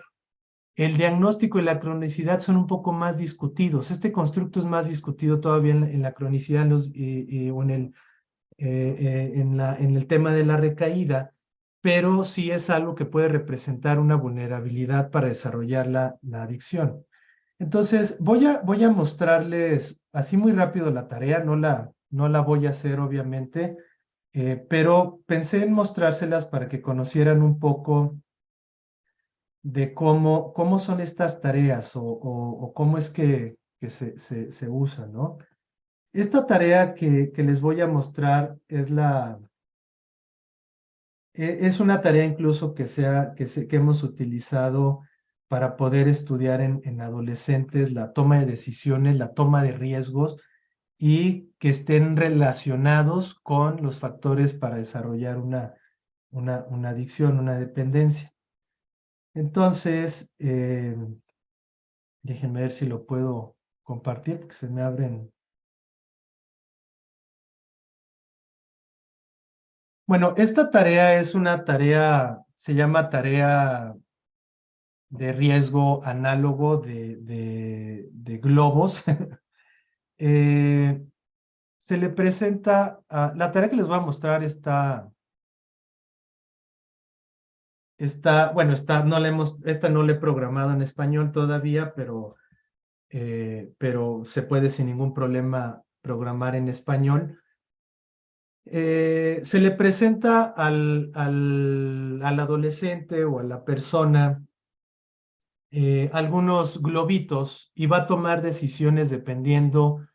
El diagnóstico y la cronicidad son un poco más discutidos. Este constructo es más discutido todavía en la cronicidad o en el tema de la recaída, pero sí es algo que puede representar una vulnerabilidad para desarrollar la adicción. Entonces, voy a mostrarles así muy rápido la tarea, no la voy a hacer obviamente, pero pensé en mostrárselas para que conocieran un poco de cómo son estas tareas o cómo es que se usan, ¿no? Esta tarea que les voy a mostrar es una tarea incluso que hemos utilizado para poder estudiar en adolescentes la toma de decisiones, la toma de riesgos y que estén relacionados con los factores para desarrollar una adicción, una dependencia. Entonces, déjenme ver si lo puedo compartir porque se me abren. Bueno, esta tarea es una tarea, se llama tarea de riesgo análogo de globos. Se le presenta, la tarea que les voy a mostrar bueno, esta no la he programado en español todavía, pero se puede sin ningún problema programar en español. Se le presenta al adolescente o a la persona algunos globitos y va a tomar decisiones dependiendo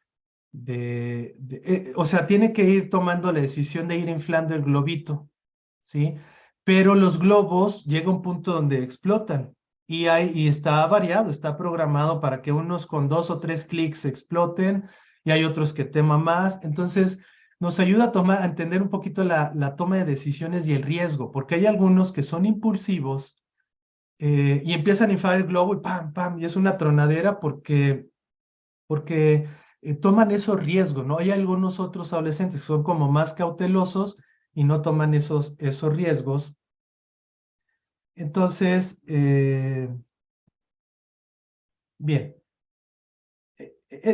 o sea, tiene que ir tomando la decisión de ir inflando el globito, ¿sí? Pero los globos llega un punto donde explotan y está variado, está programado para que unos con 2 o 3 clics exploten y hay otros que teman más. Entonces, nos ayuda a entender un poquito la toma de decisiones y el riesgo, porque hay algunos que son impulsivos y empiezan a inflar el globo y pam, pam, y es una tronadera porque toman esos riesgos, ¿no? Hay algunos otros adolescentes que son como más cautelosos y no toman esos riesgos. Entonces, bien,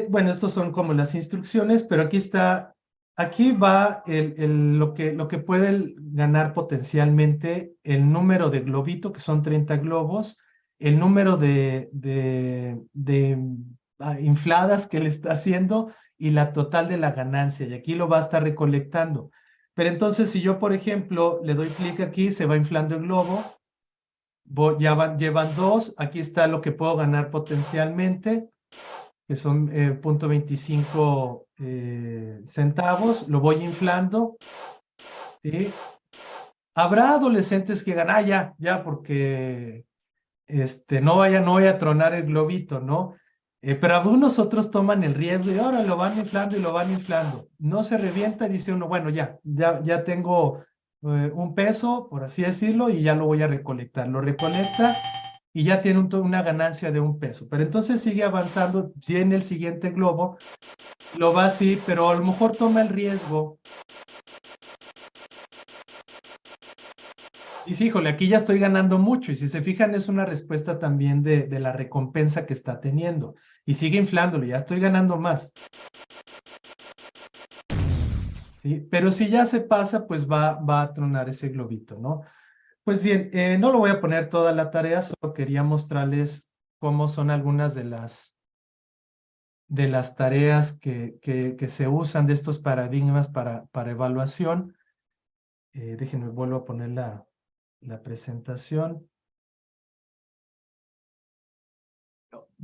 bueno, estos son como las instrucciones, pero aquí va lo que puede ganar potencialmente el número de globito, que son 30 globos, el número de infladas que le está haciendo y la total de la ganancia, y aquí lo va a estar recolectando. Pero entonces, si yo, por ejemplo, le doy clic aquí, se va inflando el globo, llevan 2, aquí está lo que puedo ganar potencialmente, que son 0.25 centavos, lo voy inflando, ¿sí? Habrá adolescentes que ganan, ya, porque no voy a tronar el globito, ¿no? Pero algunos otros toman el riesgo y ahora lo van inflando y lo van inflando. No se revienta y dice uno, bueno, ya tengo 1 peso, por así decirlo, y ya lo voy a recolectar. Lo recolecta y ya tiene una ganancia de 1 peso. Pero entonces sigue avanzando, tiene el siguiente globo, lo va así, pero a lo mejor toma el riesgo. Y sí, híjole, aquí ya estoy ganando mucho. Y si se fijan, es una respuesta también de la recompensa que está teniendo. Y sigue inflándolo, ya estoy ganando más. ¿Sí? Pero si ya se pasa, pues va a tronar ese globito, ¿no? Pues bien, no lo voy a poner toda la tarea, solo quería mostrarles cómo son algunas de las tareas que se usan de estos paradigmas para evaluación. Déjenme, vuelvo a poner la presentación.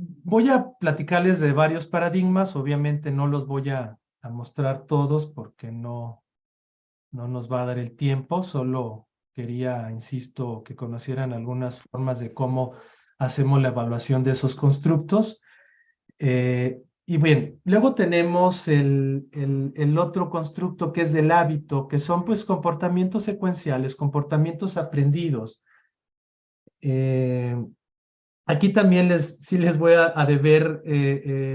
Voy a platicarles de varios paradigmas, obviamente no los voy a mostrar todos porque no nos va a dar el tiempo, solo quería, insisto, que conocieran algunas formas de cómo hacemos la evaluación de esos constructos. Y bien, luego tenemos el otro constructo que es del hábito, que son pues comportamientos secuenciales, comportamientos aprendidos. Aquí también sí les voy a deber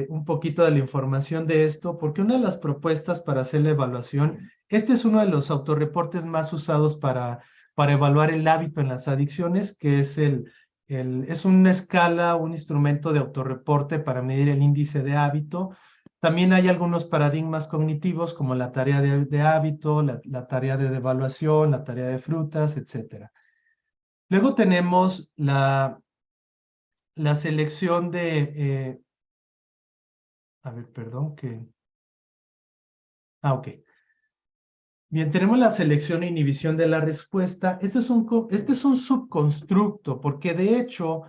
un poquito de la información de esto, porque una de las propuestas para hacer la evaluación, este es uno de los autorreportes más usados para evaluar el hábito en las adicciones, que es una escala, un instrumento de autorreporte para medir el índice de hábito. También hay algunos paradigmas cognitivos como la tarea de hábito, la tarea de evaluación, la tarea de frutas, etc. Luego tenemos la selección a ver, perdón, ok. Bien, tenemos la selección e inhibición de la respuesta. Este es un subconstructo, porque de hecho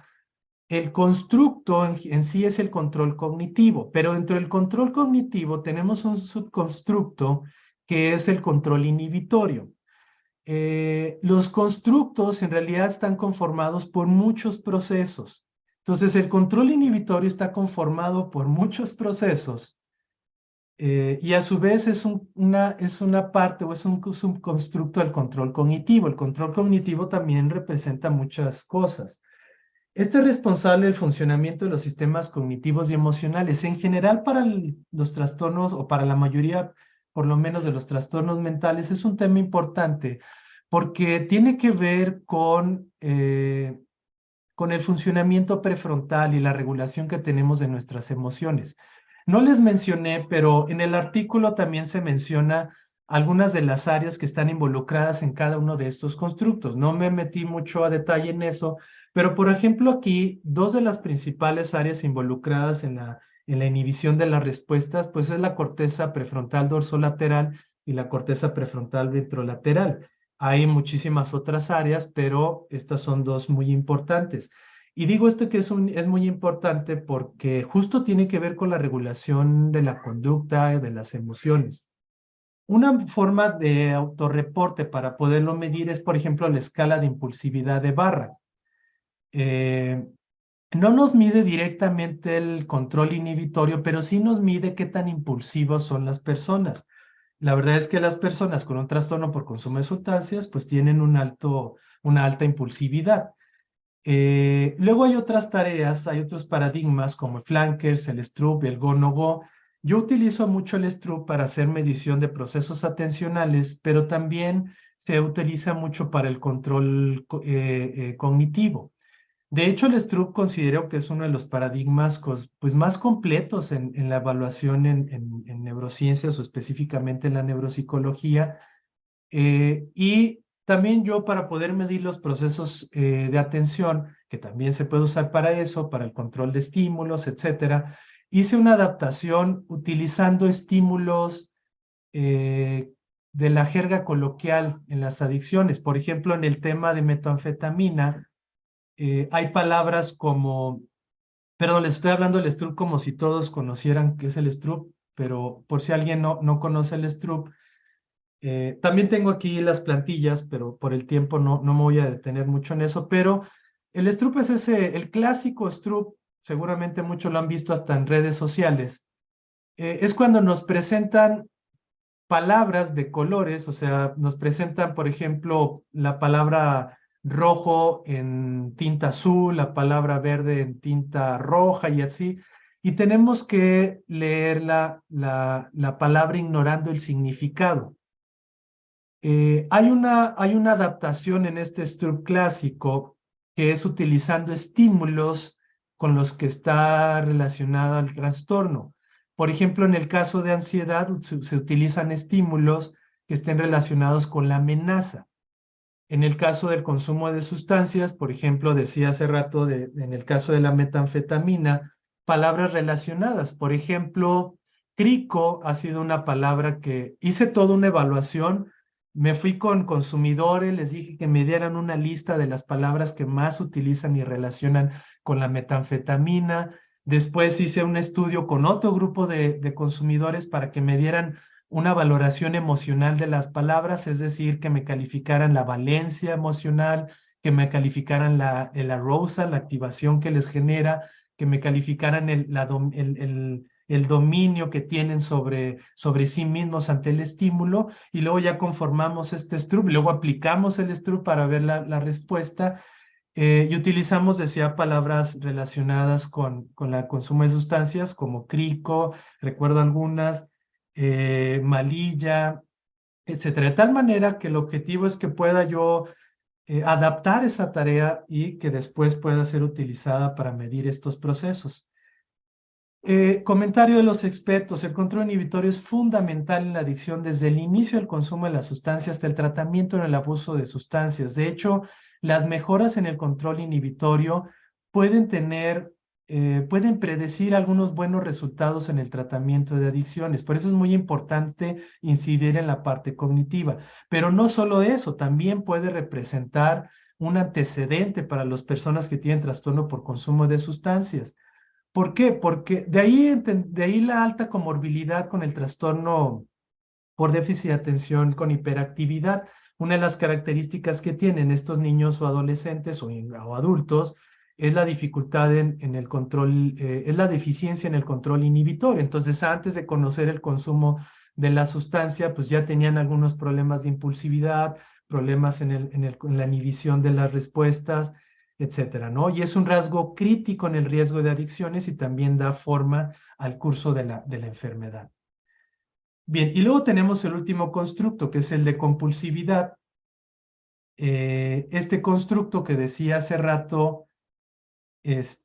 el constructo en sí es el control cognitivo, pero dentro del control cognitivo tenemos un subconstructo que es el control inhibitorio. Los constructos en realidad están conformados por muchos procesos. Entonces, el control inhibitorio está conformado por muchos procesos y a su vez es una parte o es un subconstructo del control cognitivo. El control cognitivo también representa muchas cosas. Este es responsable del funcionamiento de los sistemas cognitivos y emocionales. En general, para los trastornos, o para la mayoría, por lo menos, de los trastornos mentales, es un tema importante porque tiene que ver con el funcionamiento prefrontal y la regulación que tenemos de nuestras emociones. No les mencioné, pero en el artículo también se menciona algunas de las áreas que están involucradas en cada uno de estos constructos. No me metí mucho a detalle en eso, pero por ejemplo aquí, dos de las principales áreas involucradas en la inhibición de las respuestas, pues es la corteza prefrontal dorsolateral y la corteza prefrontal ventrolateral. Hay muchísimas otras áreas, pero estas son dos muy importantes. Y digo esto que es muy importante porque justo tiene que ver con la regulación de la conducta y de las emociones. Una forma de autorreporte para poderlo medir es, por ejemplo, la escala de impulsividad de Barra. No nos mide directamente el control inhibitorio, pero sí nos mide qué tan impulsivos son las personas. La verdad es que las personas con un trastorno por consumo de sustancias, pues tienen una alta impulsividad. Luego hay otras tareas, hay otros paradigmas como el Flankers, el Stroop y el Go-No-Go. Yo utilizo mucho el Stroop para hacer medición de procesos atencionales, pero también se utiliza mucho para el control cognitivo. De hecho, el Stroop considero que es uno de los paradigmas pues, más completos en la evaluación en neurociencias o específicamente en la neuropsicología. Y también yo para poder medir los procesos de atención, que también se puede usar para eso, para el control de estímulos, etcétera, hice una adaptación utilizando estímulos eh, de la jerga coloquial en las adicciones. Por ejemplo, en el tema de metanfetamina, hay palabras como, perdón, les estoy hablando del Stroop como si todos conocieran qué es el Stroop, pero por si alguien no conoce el Stroop, también tengo aquí las plantillas, pero por el tiempo no me voy a detener mucho en eso, pero el Stroop es el clásico Stroop, seguramente muchos lo han visto hasta en redes sociales, es cuando nos presentan palabras de colores, o sea, nos presentan, por ejemplo, la palabra rojo en tinta azul, la palabra verde en tinta roja y así, y tenemos que leer la palabra ignorando el significado. Hay una adaptación en este Stroop clásico que es utilizando estímulos con los que está relacionado al trastorno. Por ejemplo, en el caso de ansiedad se utilizan estímulos que estén relacionados con la amenaza. En el caso del consumo de sustancias, por ejemplo, decía hace rato en el caso de la metanfetamina, palabras relacionadas. Por ejemplo, crico ha sido una palabra que hice toda una evaluación. Me fui con consumidores, les dije que me dieran una lista de las palabras que más utilizan y relacionan con la metanfetamina. Después hice un estudio con otro grupo de consumidores para que me dieran una valoración emocional de las palabras, es decir, que me calificaran la valencia emocional, que me calificaran el arousal, la activación que les genera, que me calificaran el dominio que tienen sobre sí mismos ante el estímulo, y luego ya conformamos este Stroop, luego aplicamos el Stroop para ver la respuesta, y utilizamos, decía, palabras relacionadas con el consumo de sustancias como crico, recuerdo algunas, malilla, etcétera. De tal manera que el objetivo es que pueda yo adaptar esa tarea y que después pueda ser utilizada para medir estos procesos. Comentario de los expertos: el control inhibitorio es fundamental en la adicción desde el inicio del consumo de la sustancia hasta el tratamiento en el abuso de sustancias. De hecho, las mejoras en el control inhibitorio pueden tener pueden predecir algunos buenos resultados en el tratamiento de adicciones. Por eso es muy importante incidir en la parte cognitiva. Pero no solo eso, también puede representar un antecedente para las personas que tienen trastorno por consumo de sustancias. ¿Por qué? Porque de ahí la alta comorbilidad con el trastorno por déficit de atención con hiperactividad. Una de las características que tienen estos niños o adolescentes o adultos es la dificultad en el control, es la deficiencia en el control inhibitorio. Entonces, antes de conocer el consumo de la sustancia, pues ya tenían algunos problemas de impulsividad, problemas en la inhibición de las respuestas, etcétera, ¿no? Y es un rasgo crítico en el riesgo de adicciones y también da forma al curso de la enfermedad. Bien, y luego tenemos el último constructo, que es el de compulsividad. Este constructo que decía hace rato, es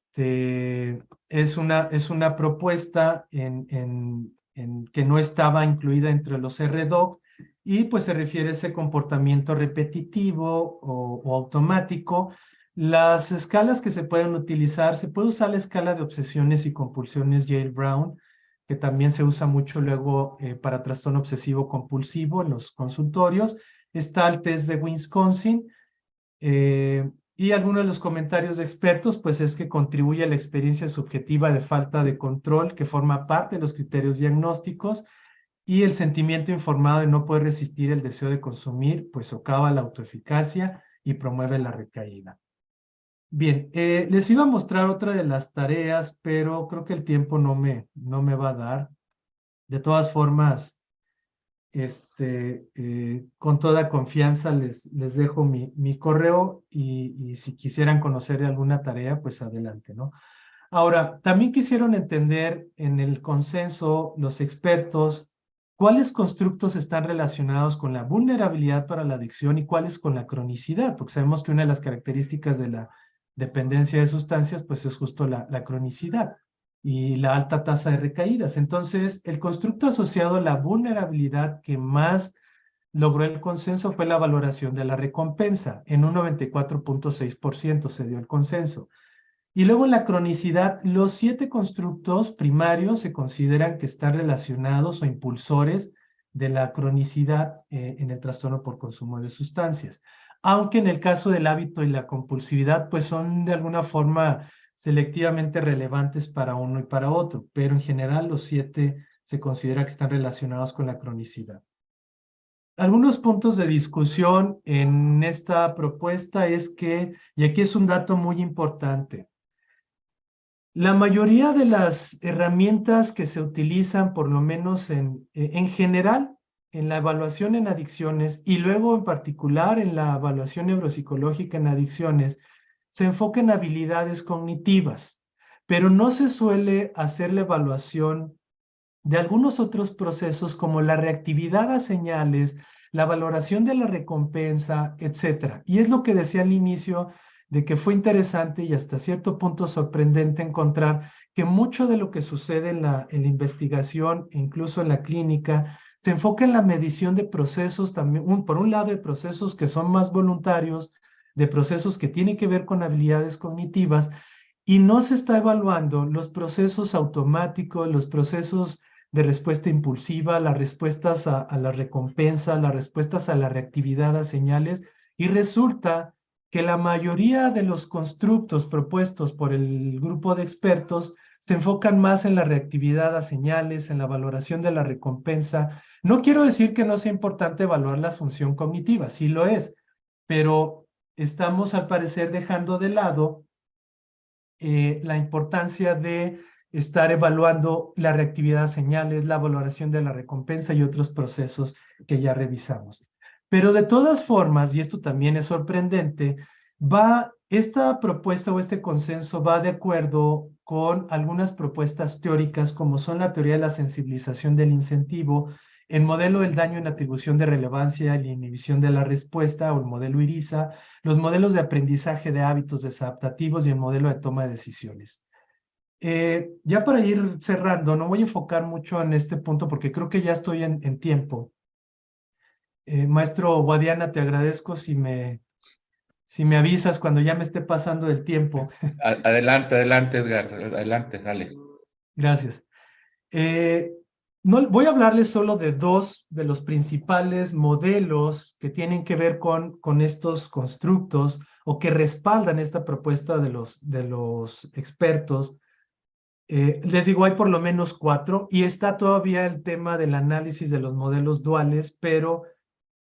una propuesta que no estaba incluida entre los RDoC y pues se refiere a ese comportamiento repetitivo o automático. Las escalas que se pueden utilizar, se puede usar la escala de obsesiones y compulsiones Yale-Brown, que también se usa mucho luego para trastorno obsesivo compulsivo en los consultorios. Está el test de Wisconsin, y algunos de los comentarios de expertos, pues es que contribuye a la experiencia subjetiva de falta de control, que forma parte de los criterios diagnósticos, y el sentimiento informado de no poder resistir el deseo de consumir, pues socava la autoeficacia y promueve la recaída. Bien, les iba a mostrar otra de las tareas, pero creo que el tiempo no me va a dar. De todas formas, con toda confianza les dejo mi correo y si quisieran conocer alguna tarea, pues adelante, ¿no? Ahora, también quisieron entender en el consenso los expertos cuáles constructos están relacionados con la vulnerabilidad para la adicción y cuáles con la cronicidad, porque sabemos que una de las características de la dependencia de sustancias, pues es justo la cronicidad y la alta tasa de recaídas. Entonces, el constructo asociado a la vulnerabilidad que más logró el consenso fue la valoración de la recompensa. En un 94.6% se dio el consenso. Y luego la cronicidad, los 7 constructos primarios se consideran que están relacionados o impulsores de la cronicidad en el trastorno por consumo de sustancias. Aunque en el caso del hábito y la compulsividad, pues son de alguna forma selectivamente relevantes para uno y para otro, pero en general los 7 se considera que están relacionados con la cronicidad. Algunos puntos de discusión en esta propuesta es que, y aquí es un dato muy importante, la mayoría de las herramientas que se utilizan, por lo menos en general, en la evaluación en adicciones y luego en particular en la evaluación neuropsicológica en adicciones, se enfoca en habilidades cognitivas, pero no se suele hacer la evaluación de algunos otros procesos como la reactividad a señales, la valoración de la recompensa, etcétera. Y es lo que decía al inicio de que fue interesante y hasta cierto punto sorprendente encontrar que mucho de lo que sucede en la investigación e incluso en la clínica se enfoca en la medición de procesos también, por un lado, de procesos que son más voluntarios, de procesos que tienen que ver con habilidades cognitivas, y no se está evaluando los procesos automáticos, los procesos de respuesta impulsiva, las respuestas a la recompensa, las respuestas a la reactividad a señales, y resulta que la mayoría de los constructos propuestos por el grupo de expertos se enfocan más en la reactividad a señales, en la valoración de la recompensa. No quiero decir que no sea importante evaluar la función cognitiva, sí lo es, pero estamos al parecer dejando de lado la importancia de estar evaluando la reactividad a señales, la valoración de la recompensa y otros procesos que ya revisamos. Pero de todas formas, y esto también es sorprendente, esta propuesta o este consenso va de acuerdo con algunas propuestas teóricas como son la teoría de la sensibilización del incentivo, el modelo del daño en atribución de relevancia y la inhibición de la respuesta o el modelo IRISA, los modelos de aprendizaje de hábitos desadaptativos y el modelo de toma de decisiones. Ya para ir cerrando, no voy a enfocar mucho en este punto porque creo que ya estoy en tiempo. Maestro Guadiana, te agradezco si Si me avisas cuando ya me esté pasando el tiempo. Adelante, adelante, Edgar. Adelante, dale. Gracias. No, voy a hablarles solo de dos de los principales modelos que tienen que ver con estos constructos o que respaldan esta propuesta de los expertos. Les digo, hay por lo menos cuatro y está todavía el tema del análisis de los modelos duales, pero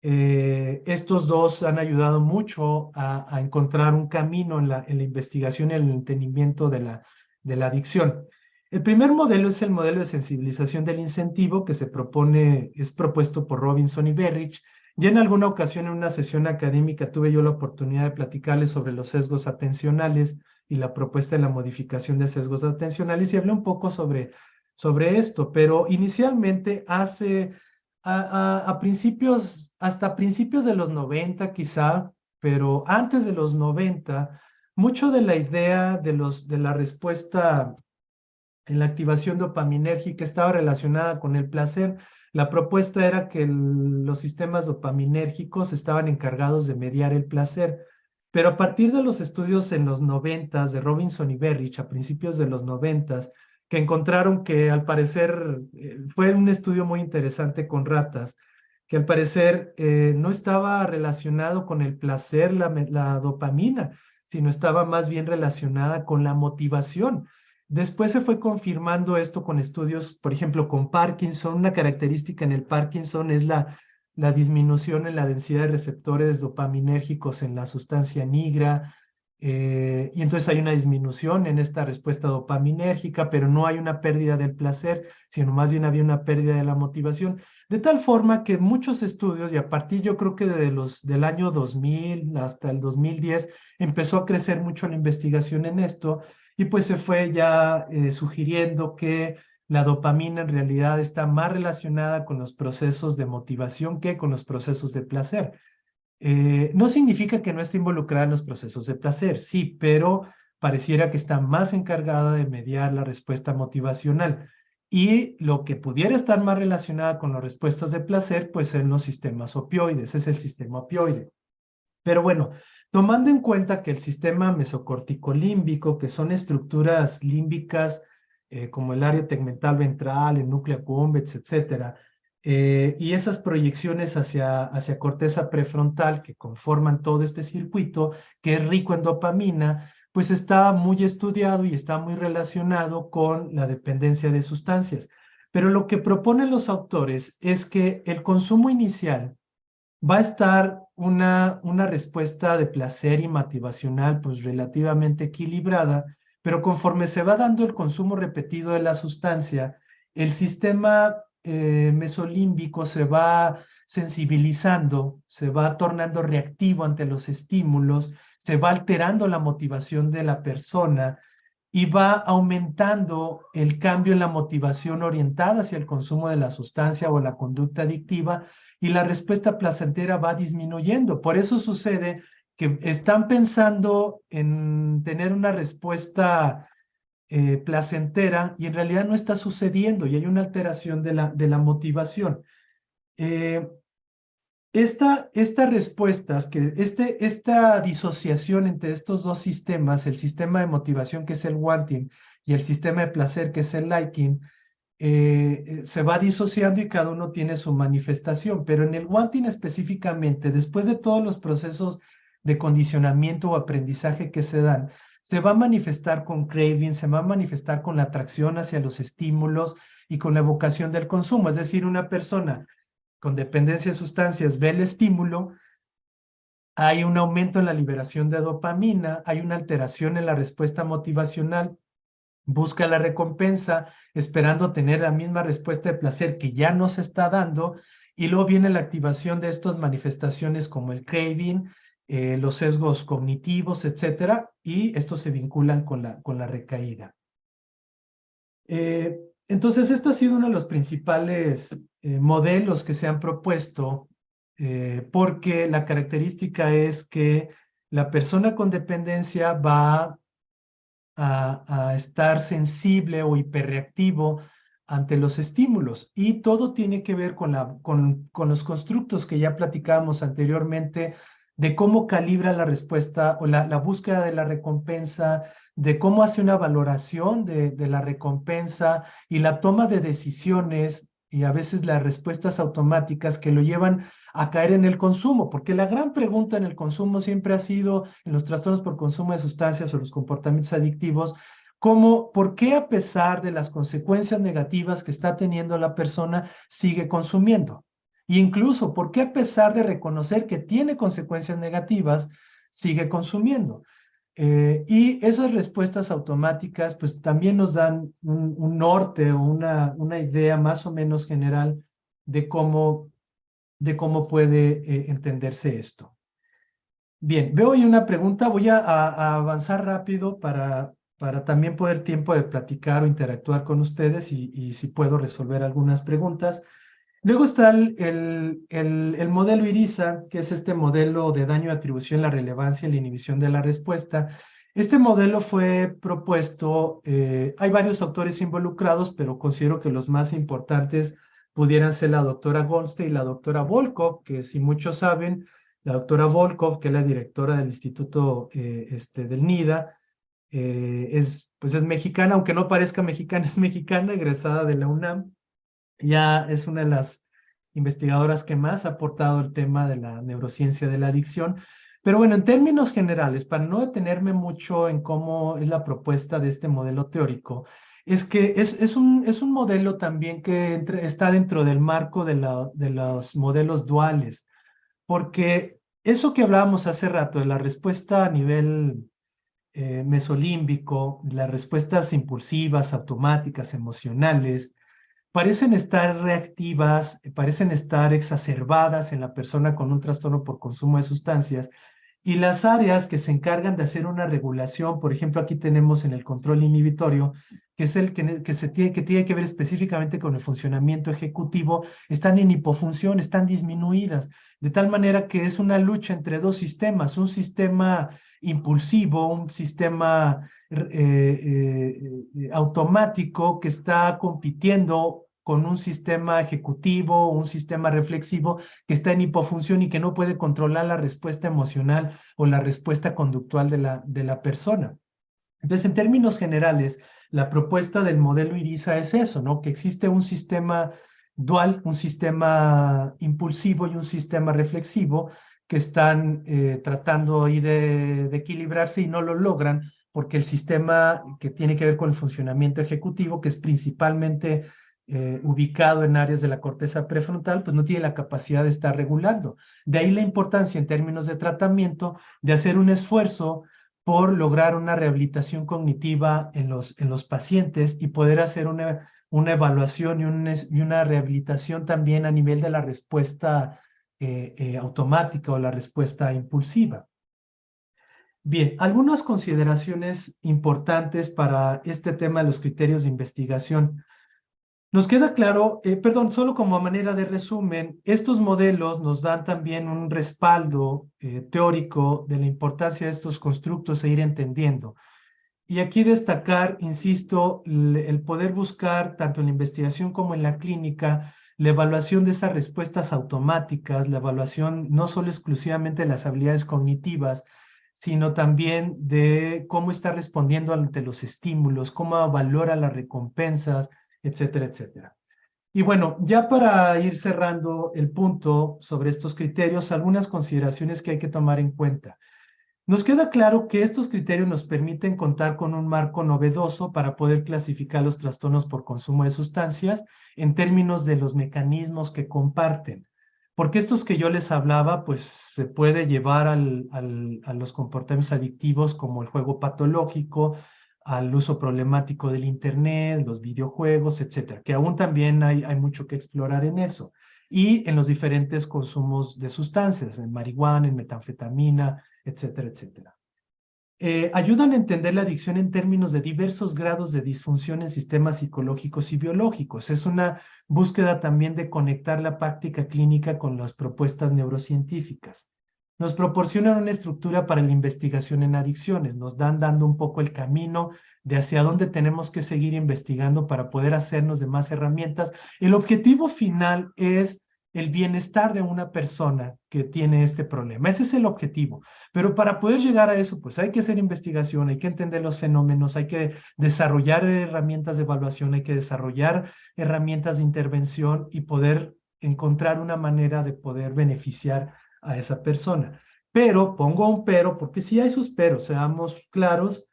estos dos han ayudado mucho a encontrar un camino en la investigación y el entendimiento de la adicción. El primer modelo es el modelo de sensibilización del incentivo que es propuesto por Robinson y Berrich. Ya en alguna ocasión en una sesión académica tuve yo la oportunidad de platicarles sobre los sesgos atencionales y la propuesta de la modificación de sesgos atencionales y hablé un poco sobre esto, pero inicialmente hasta principios de los 90 quizá, pero antes de los 90, mucho de la idea de la respuesta en la activación dopaminérgica estaba relacionada con el placer. La propuesta era que los sistemas dopaminérgicos estaban encargados de mediar el placer. Pero a partir de los estudios en los 90 de Robinson y Berrich, a principios de los 90, que encontraron que al parecer, fue un estudio muy interesante con ratas, que al parecer no estaba relacionado con el placer, la dopamina, sino estaba más bien relacionada con la motivación. Después se fue confirmando esto con estudios, por ejemplo, con Parkinson. Una característica en el Parkinson es la disminución en la densidad de receptores dopaminérgicos en la sustancia nigra, y entonces hay una disminución en esta respuesta dopaminérgica, pero no hay una pérdida del placer, sino más bien había una pérdida de la motivación. De tal forma que muchos estudios, y a partir yo creo que del año 2000 hasta el 2010, empezó a crecer mucho la investigación en esto, y pues se fue ya sugiriendo que la dopamina en realidad está más relacionada con los procesos de motivación que con los procesos de placer. No significa que no esté involucrada en los procesos de placer, sí, pero pareciera que está más encargada de mediar la respuesta motivacional. Y lo que pudiera estar más relacionada con las respuestas de placer, pues son los sistemas opioides, es el sistema opioide. Pero bueno, tomando en cuenta que el sistema mesocorticolímbico, que son estructuras límbicas como el área tegmental ventral, el núcleo accumbens, etcétera, y esas proyecciones hacia corteza prefrontal que conforman todo este circuito, que es rico en dopamina, pues está muy estudiado y está muy relacionado con la dependencia de sustancias. Pero lo que proponen los autores es que el consumo inicial va a estar una respuesta de placer y motivacional pues relativamente equilibrada, pero conforme se va dando el consumo repetido de la sustancia, el sistema mesolímbico se va sensibilizando, se va tornando reactivo ante los estímulos, se va alterando la motivación de la persona y va aumentando el cambio en la motivación orientada hacia el consumo de la sustancia o la conducta adictiva, y la respuesta placentera va disminuyendo. Por eso sucede que están pensando en tener una respuesta placentera y en realidad no está sucediendo y hay una alteración de la motivación. Estas respuestas, esta disociación entre estos dos sistemas, el sistema de motivación que es el wanting y el sistema de placer que es el liking, se va disociando y cada uno tiene su manifestación, pero en el wanting específicamente, después de todos los procesos de condicionamiento o aprendizaje que se dan, se va a manifestar con craving, se va a manifestar con la atracción hacia los estímulos y con la evocación del consumo. Es decir, una persona con dependencia de sustancias ve el estímulo, hay un aumento en la liberación de dopamina, hay una alteración en la respuesta motivacional, busca la recompensa esperando tener la misma respuesta de placer que ya no se está dando, y luego viene la activación de estas manifestaciones como el craving, los sesgos cognitivos, etcétera, y estos se vinculan con la recaída. Entonces, este ha sido uno de los principales modelos que se han propuesto, porque la característica es que la persona con dependencia va a estar sensible o hiperreactivo ante los estímulos, y todo tiene que ver con los constructos que ya platicábamos anteriormente de cómo calibra la respuesta o la búsqueda de la recompensa, de cómo hace una valoración de la recompensa y la toma de decisiones y a veces las respuestas automáticas que lo llevan a caer en el consumo, porque la gran pregunta en el consumo siempre ha sido, en los trastornos por consumo de sustancias o los comportamientos adictivos, ¿por qué a pesar de las consecuencias negativas que está teniendo la persona, sigue consumiendo? E incluso, ¿por qué a pesar de reconocer que tiene consecuencias negativas, sigue consumiendo? Y esas respuestas automáticas, pues también nos dan un norte o una idea más o menos general de cómo puede entenderse esto. Bien, veo ahí una pregunta, voy a avanzar rápido para también poder tiempo de platicar o interactuar con ustedes y si puedo resolver algunas preguntas. Luego está el modelo IRISA, que es este modelo de daño, atribución, la relevancia y la inhibición de la respuesta. Este modelo fue propuesto, hay varios autores involucrados, pero considero que los más importantes pudieran ser la doctora Goldstein y la doctora Volkov, que si muchos saben, la doctora Volkov, que es la directora del Instituto del NIDA, pues es mexicana, aunque no parezca mexicana, es mexicana, egresada de la UNAM. Ya es una de las investigadoras que más ha aportado el tema de la neurociencia de la adicción. Pero bueno, en términos generales, para no detenerme mucho en cómo es la propuesta de este modelo teórico, es que es un modelo también que está dentro del marco de los modelos duales, porque eso que hablábamos hace rato de la respuesta a nivel mesolímbico, las respuestas impulsivas, automáticas, emocionales, parecen estar reactivas, parecen estar exacerbadas en la persona con un trastorno por consumo de sustancias, y las áreas que se encargan de hacer una regulación, por ejemplo, aquí tenemos en el control inhibitorio, que es el que tiene que ver específicamente con el funcionamiento ejecutivo, están en hipofunción, están disminuidas, de tal manera que es una lucha entre dos sistemas, un sistema impulsivo, un sistema automático que está compitiendo con un sistema ejecutivo, un sistema reflexivo que está en hipofunción y que no puede controlar la respuesta emocional o la respuesta conductual de la persona. Entonces, en términos generales, la propuesta del modelo IRISA es eso, ¿no? Que existe un sistema dual, un sistema impulsivo y un sistema reflexivo que están tratando ahí de equilibrarse y no lo logran porque el sistema que tiene que ver con el funcionamiento ejecutivo, que es principalmente ubicado en áreas de la corteza prefrontal, pues no tiene la capacidad de estar regulando. De ahí la importancia en términos de tratamiento de hacer un esfuerzo por lograr una rehabilitación cognitiva en los pacientes y poder hacer una evaluación y una rehabilitación también a nivel de la respuesta automática o la respuesta impulsiva. Bien, algunas consideraciones importantes para este tema de los criterios de investigación. Nos queda claro, perdón, solo como manera de resumen, estos modelos nos dan también un respaldo teórico de la importancia de estos constructos e ir entendiendo. Y aquí destacar, insisto, el poder buscar tanto en la investigación como en la clínica la evaluación de esas respuestas automáticas, la evaluación no solo exclusivamente de las habilidades cognitivas, sino también de cómo está respondiendo ante los estímulos, cómo valora las recompensas, etcétera, etcétera. Y bueno, ya para ir cerrando el punto sobre estos criterios, algunas consideraciones que hay que tomar en cuenta. Nos queda claro que estos criterios nos permiten contar con un marco novedoso para poder clasificar los trastornos por consumo de sustancias en términos de los mecanismos que comparten. Porque estos que yo les hablaba, pues se puede llevar a los comportamientos adictivos como el juego patológico, al uso problemático del Internet, los videojuegos, etcétera, que aún también hay mucho que explorar en eso. Y en los diferentes consumos de sustancias, en marihuana, en metanfetamina, etcétera, etcétera. Ayudan a entender la adicción en términos de diversos grados de disfunción en sistemas psicológicos y biológicos. Es una búsqueda también de conectar la práctica clínica con las propuestas neurocientíficas. Nos proporcionan una estructura para la investigación en adicciones, nos dan dando un poco el camino de hacia dónde tenemos que seguir investigando para poder hacernos de más herramientas. El objetivo final es el bienestar de una persona que tiene este problema. Ese es el objetivo. Pero para poder llegar a eso, pues hay que hacer investigación, hay que entender los fenómenos, hay que desarrollar herramientas de evaluación, hay que desarrollar herramientas de intervención y poder encontrar una manera de poder beneficiar a esa persona. Pero, pongo un pero, porque sí hay sus peros, seamos claros.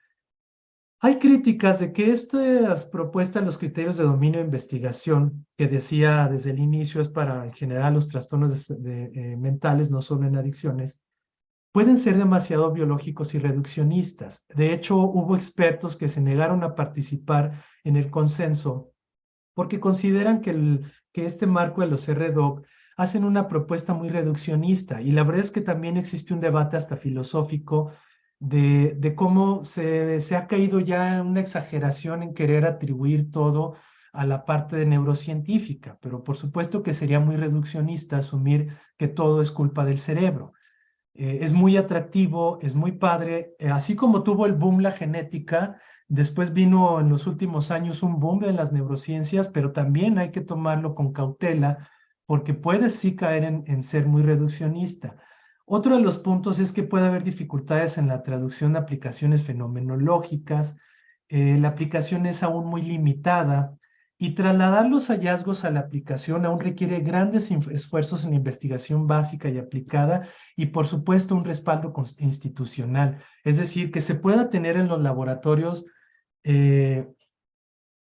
Hay críticas de que estas propuestas, los criterios de dominio de investigación, que decía desde el inicio es para en general los trastornos mentales, no solo en adicciones, pueden ser demasiado biológicos y reduccionistas. De hecho, hubo expertos que se negaron a participar en el consenso porque consideran que este marco de los RDoC hacen una propuesta muy reduccionista. Y la verdad es que también existe un debate hasta filosófico de cómo se ha caído ya en una exageración en querer atribuir todo a la parte de neurocientífica, pero por supuesto que sería muy reduccionista asumir que todo es culpa del cerebro. Es muy atractivo, es muy padre, así como tuvo el boom la genética, después vino en los últimos años un boom en las neurociencias, pero también hay que tomarlo con cautela porque puede sí caer en ser muy reduccionista. Otro de los puntos es que puede haber dificultades en la traducción de aplicaciones fenomenológicas, la aplicación es aún muy limitada y trasladar los hallazgos a la aplicación aún requiere grandes esfuerzos en investigación básica y aplicada y por supuesto un respaldo institucional, es decir, que se pueda tener en los laboratorios eh,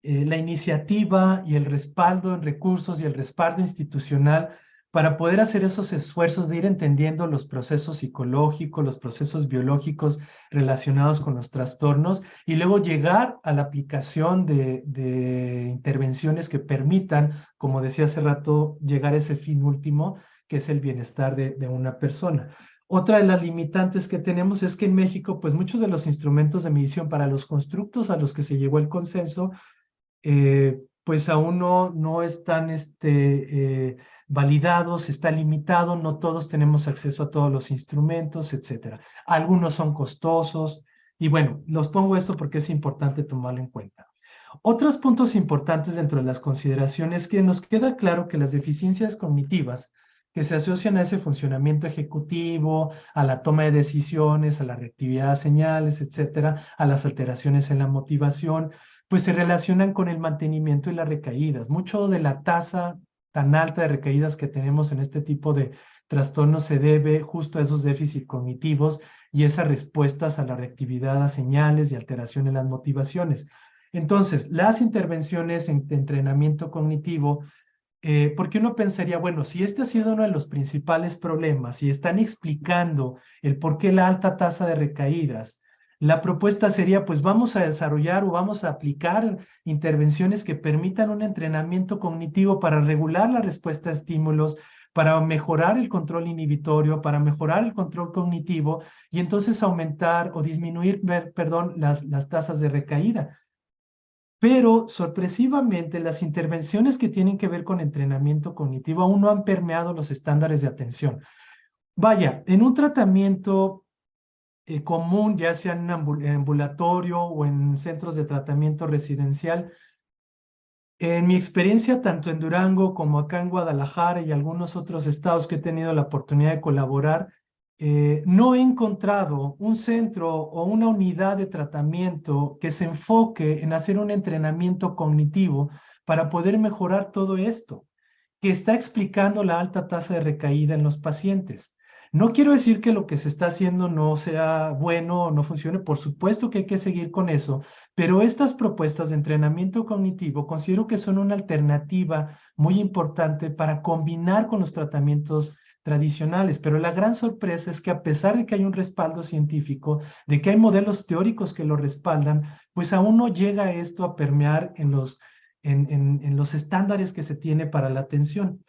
la iniciativa y el respaldo en recursos y el respaldo institucional para poder hacer esos esfuerzos de ir entendiendo los procesos psicológicos, los procesos biológicos relacionados con los trastornos y luego llegar a la aplicación de intervenciones que permitan, como decía hace rato, llegar a ese fin último, que es el bienestar de una persona. Otra de las limitantes que tenemos es que en México, pues muchos de los instrumentos de medición para los constructos a los que se llegó el consenso pues aún no están validados, está limitado, no todos tenemos acceso a todos los instrumentos, etcétera. Algunos son costosos y bueno, los pongo esto porque es importante tomarlo en cuenta. Otros puntos importantes dentro de las consideraciones que nos queda claro que las deficiencias cognitivas que se asocian a ese funcionamiento ejecutivo, a la toma de decisiones, a la reactividad a señales, etcétera, a las alteraciones en la motivación, pues se relacionan con el mantenimiento y las recaídas. Mucho de la tasa tan alta de recaídas que tenemos en este tipo de trastornos se debe justo a esos déficits cognitivos y esas respuestas a la reactividad a señales y alteración en las motivaciones. Entonces, las intervenciones de entrenamiento cognitivo, porque uno pensaría, bueno, si este ha sido uno de los principales problemas y están explicando el por qué la alta tasa de recaídas, la propuesta sería, pues vamos a desarrollar o vamos a aplicar intervenciones que permitan un entrenamiento cognitivo para regular la respuesta a estímulos, para mejorar el control inhibitorio, para mejorar el control cognitivo y entonces aumentar o disminuir, perdón, las tasas de recaída. Pero sorpresivamente las intervenciones que tienen que ver con entrenamiento cognitivo aún no han permeado los estándares de atención. Vaya, en un tratamiento común, ya sea en ambulatorio o en centros de tratamiento residencial, en mi experiencia, tanto en Durango como acá en Guadalajara y algunos otros estados que he tenido la oportunidad de colaborar, no he encontrado un centro o una unidad de tratamiento que se enfoque en hacer un entrenamiento cognitivo para poder mejorar todo esto, que está explicando la alta tasa de recaída en los pacientes. No quiero decir que lo que se está haciendo no sea bueno o no funcione, por supuesto que hay que seguir con eso, pero estas propuestas de entrenamiento cognitivo considero que son una alternativa muy importante para combinar con los tratamientos tradicionales, pero la gran sorpresa es que a pesar de que hay un respaldo científico, de que hay modelos teóricos que lo respaldan, pues aún no llega esto a permear en los estándares que se tiene para la atención.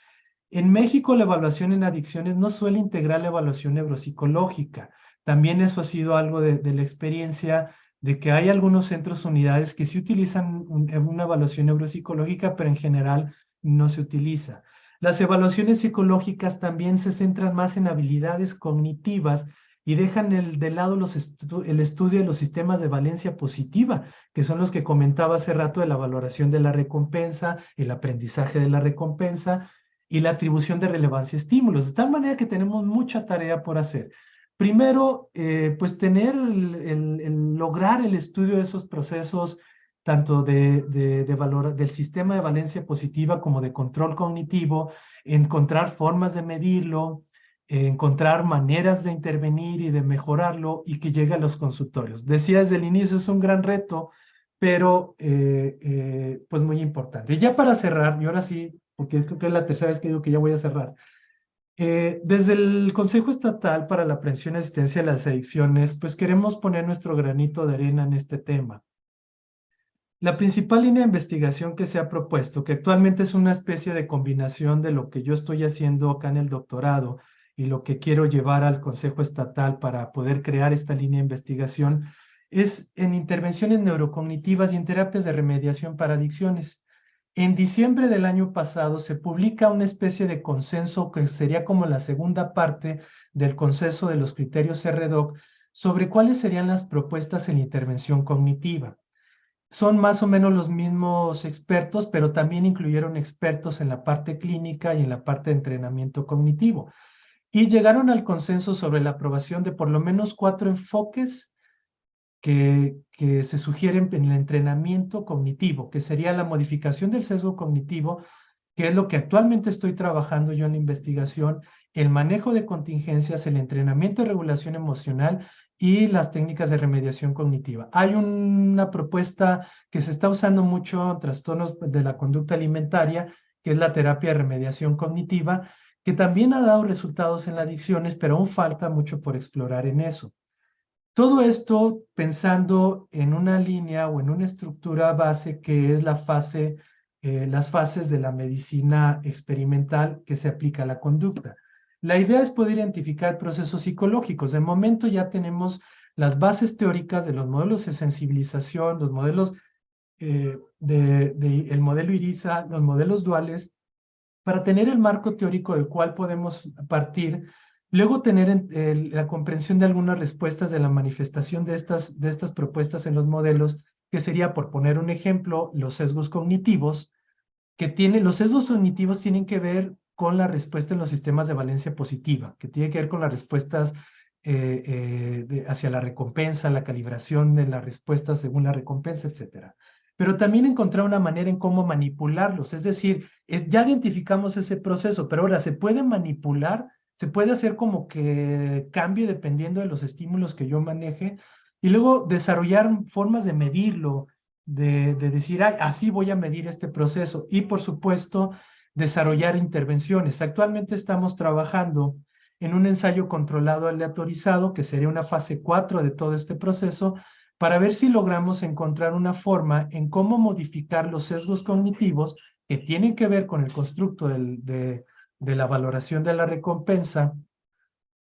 En México, la evaluación en adicciones no suele integrar la evaluación neuropsicológica. También eso ha sido algo de la experiencia de que hay algunos centros, unidades que sí utilizan una evaluación neuropsicológica, pero en general no se utiliza. Las evaluaciones psicológicas también se centran más en habilidades cognitivas y dejan de lado el estudio de los sistemas de valencia positiva, que son los que comentaba hace rato de la valoración de la recompensa, el aprendizaje de la recompensa, y la atribución de relevancia a estímulos, de tal manera que tenemos mucha tarea por hacer. Primero, pues tener lograr el estudio de esos procesos, tanto del sistema de valencia positiva como de control cognitivo, encontrar formas de medirlo, encontrar maneras de intervenir y de mejorarlo y que llegue a los consultorios. Decía desde el inicio, es un gran reto, pero pues muy importante. Y ya para cerrar, y ahora sí, porque creo que es la tercera vez que digo que ya voy a cerrar, desde el Consejo Estatal para la Prevención y Asistencia a las Adicciones, pues queremos poner nuestro granito de arena en este tema. La principal línea de investigación que se ha propuesto, que actualmente es una especie de combinación de lo que yo estoy haciendo acá en el doctorado y lo que quiero llevar al Consejo Estatal para poder crear esta línea de investigación, es en intervenciones neurocognitivas y en terapias de remediación para adicciones. En diciembre del año pasado se publica una especie de consenso que sería como la segunda parte del consenso de los criterios RDoC sobre cuáles serían las propuestas en intervención cognitiva. Son más o menos los mismos expertos, pero también incluyeron expertos en la parte clínica y en la parte de entrenamiento cognitivo. Y llegaron al consenso sobre la aprobación de por lo menos 4 enfoques que se sugieren en el entrenamiento cognitivo, que sería la modificación del sesgo cognitivo, que es lo que actualmente estoy trabajando yo en la investigación, el manejo de contingencias, el entrenamiento de regulación emocional y las técnicas de remediación cognitiva. Hay una propuesta que se está usando mucho en trastornos de la conducta alimentaria, que es la terapia de remediación cognitiva, que también ha dado resultados en las adicciones, pero aún falta mucho por explorar en eso. Todo esto pensando en una línea o en una estructura base que es las fases de la medicina experimental que se aplica a la conducta. La idea es poder identificar procesos psicológicos. De momento ya tenemos las bases teóricas de los modelos de sensibilización, los modelos el modelo IRISA, los modelos duales, para tener el marco teórico del cual podemos partir, luego tener la comprensión de algunas respuestas de la manifestación de estas propuestas en los modelos, que sería, por poner un ejemplo, los sesgos cognitivos, los sesgos cognitivos tienen que ver con la respuesta en los sistemas de valencia positiva, que tiene que ver con las respuestas hacia la recompensa, la calibración de las respuestas según la recompensa, etcétera. Pero también encontrar una manera en cómo manipularlos, es decir, ya identificamos ese proceso, pero ahora se puede manipular, se puede hacer como que cambie dependiendo de los estímulos que yo maneje y luego desarrollar formas de medirlo, de decir, ay, así voy a medir este proceso y por supuesto desarrollar intervenciones. Actualmente estamos trabajando en un ensayo controlado aleatorizado, que sería una fase 4 de todo este proceso, para ver si logramos encontrar una forma en cómo modificar los sesgos cognitivos que tienen que ver con el constructo de la valoración de la recompensa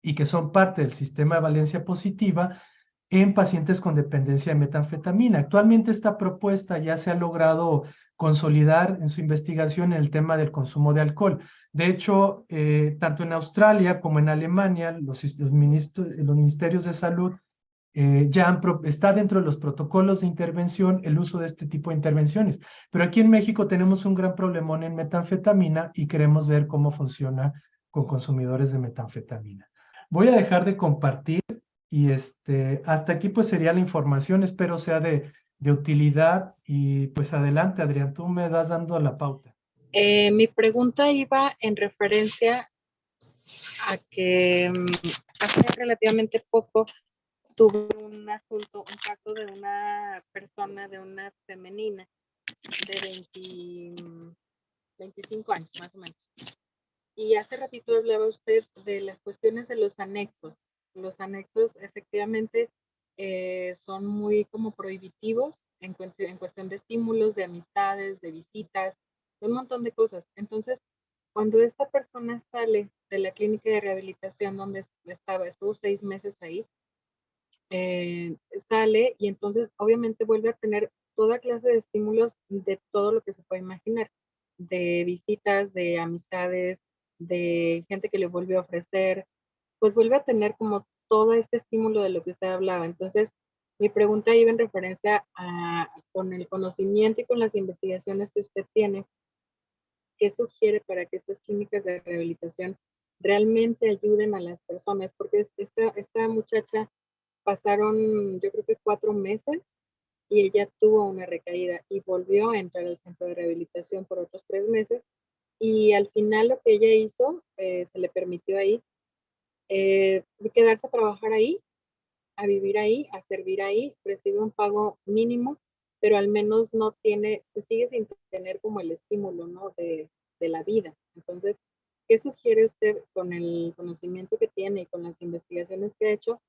y que son parte del sistema de valencia positiva en pacientes con dependencia de metanfetamina. Actualmente esta propuesta ya se ha logrado consolidar en su investigación en el tema del consumo de alcohol. De hecho, tanto en Australia como en Alemania, los ministerios de salud está dentro de los protocolos de intervención el uso de este tipo de intervenciones. Pero aquí en México tenemos un gran problemón en metanfetamina y queremos ver cómo funciona con consumidores de metanfetamina. Voy a dejar de compartir y hasta aquí pues sería la información, espero sea de utilidad y pues adelante, Adrián, tú me das dando la pauta. Mi pregunta iba en referencia a que hace relativamente poco tuve un caso de una persona, de una femenina de 25 años más o menos. Y hace ratito hablaba usted de las cuestiones de los anexos. Los anexos efectivamente son muy como prohibitivos en cuestión de estímulos, de amistades, de visitas, de un montón de cosas. Entonces, cuando esta persona sale de la clínica de rehabilitación donde estuvo 6 meses ahí, sale y entonces obviamente vuelve a tener toda clase de estímulos de todo lo que se puede imaginar, de visitas, de amistades, de gente que le vuelve a ofrecer, pues vuelve a tener como todo este estímulo de lo que usted hablaba. Entonces, mi pregunta iba en referencia con el conocimiento y con las investigaciones que usted tiene, qué sugiere para que estas clínicas de rehabilitación realmente ayuden a las personas, porque esta muchacha pasaron, yo creo que 4 meses y ella tuvo una recaída y volvió a entrar al centro de rehabilitación por otros 3 meses y al final lo que ella hizo, se le permitió ahí, quedarse a trabajar ahí, a vivir ahí, a servir ahí, recibe un pago mínimo, pero al menos no tiene, pues sigue sin tener como el estímulo, ¿no? De la vida. Entonces, ¿qué sugiere usted con el conocimiento que tiene y con las investigaciones que ha hecho?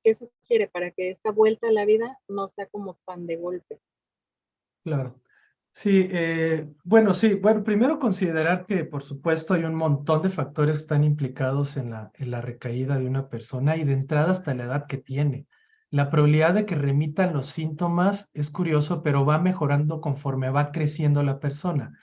¿Qué sugiere para que esta vuelta a la vida no sea como tan de golpe? Claro. Sí, bueno, sí, bueno, primero considerar que por supuesto hay un montón de factores que están implicados en la recaída de una persona y de entrada hasta la edad que tiene. La probabilidad de que remitan los síntomas es curioso, pero va mejorando conforme va creciendo la persona.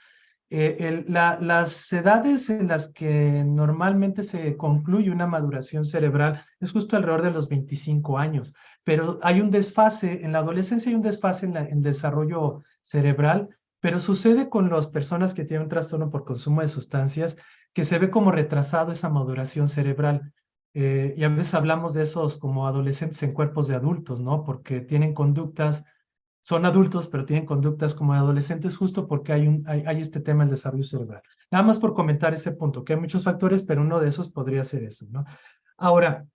Las edades en las que normalmente se concluye una maduración cerebral es justo alrededor de los 25 años, pero hay un desfase, en la adolescencia hay un desfase en el desarrollo cerebral, pero sucede con las personas que tienen un trastorno por consumo de sustancias que se ve como retrasado esa maduración cerebral. Y a veces hablamos de esos como adolescentes en cuerpos de adultos, ¿no? Porque tienen conductas, son adultos, pero tienen conductas como de adolescentes justo porque hay este tema del desarrollo cerebral. Nada más por comentar ese punto, que hay muchos factores, pero uno de esos podría ser eso, ¿no? Ahora,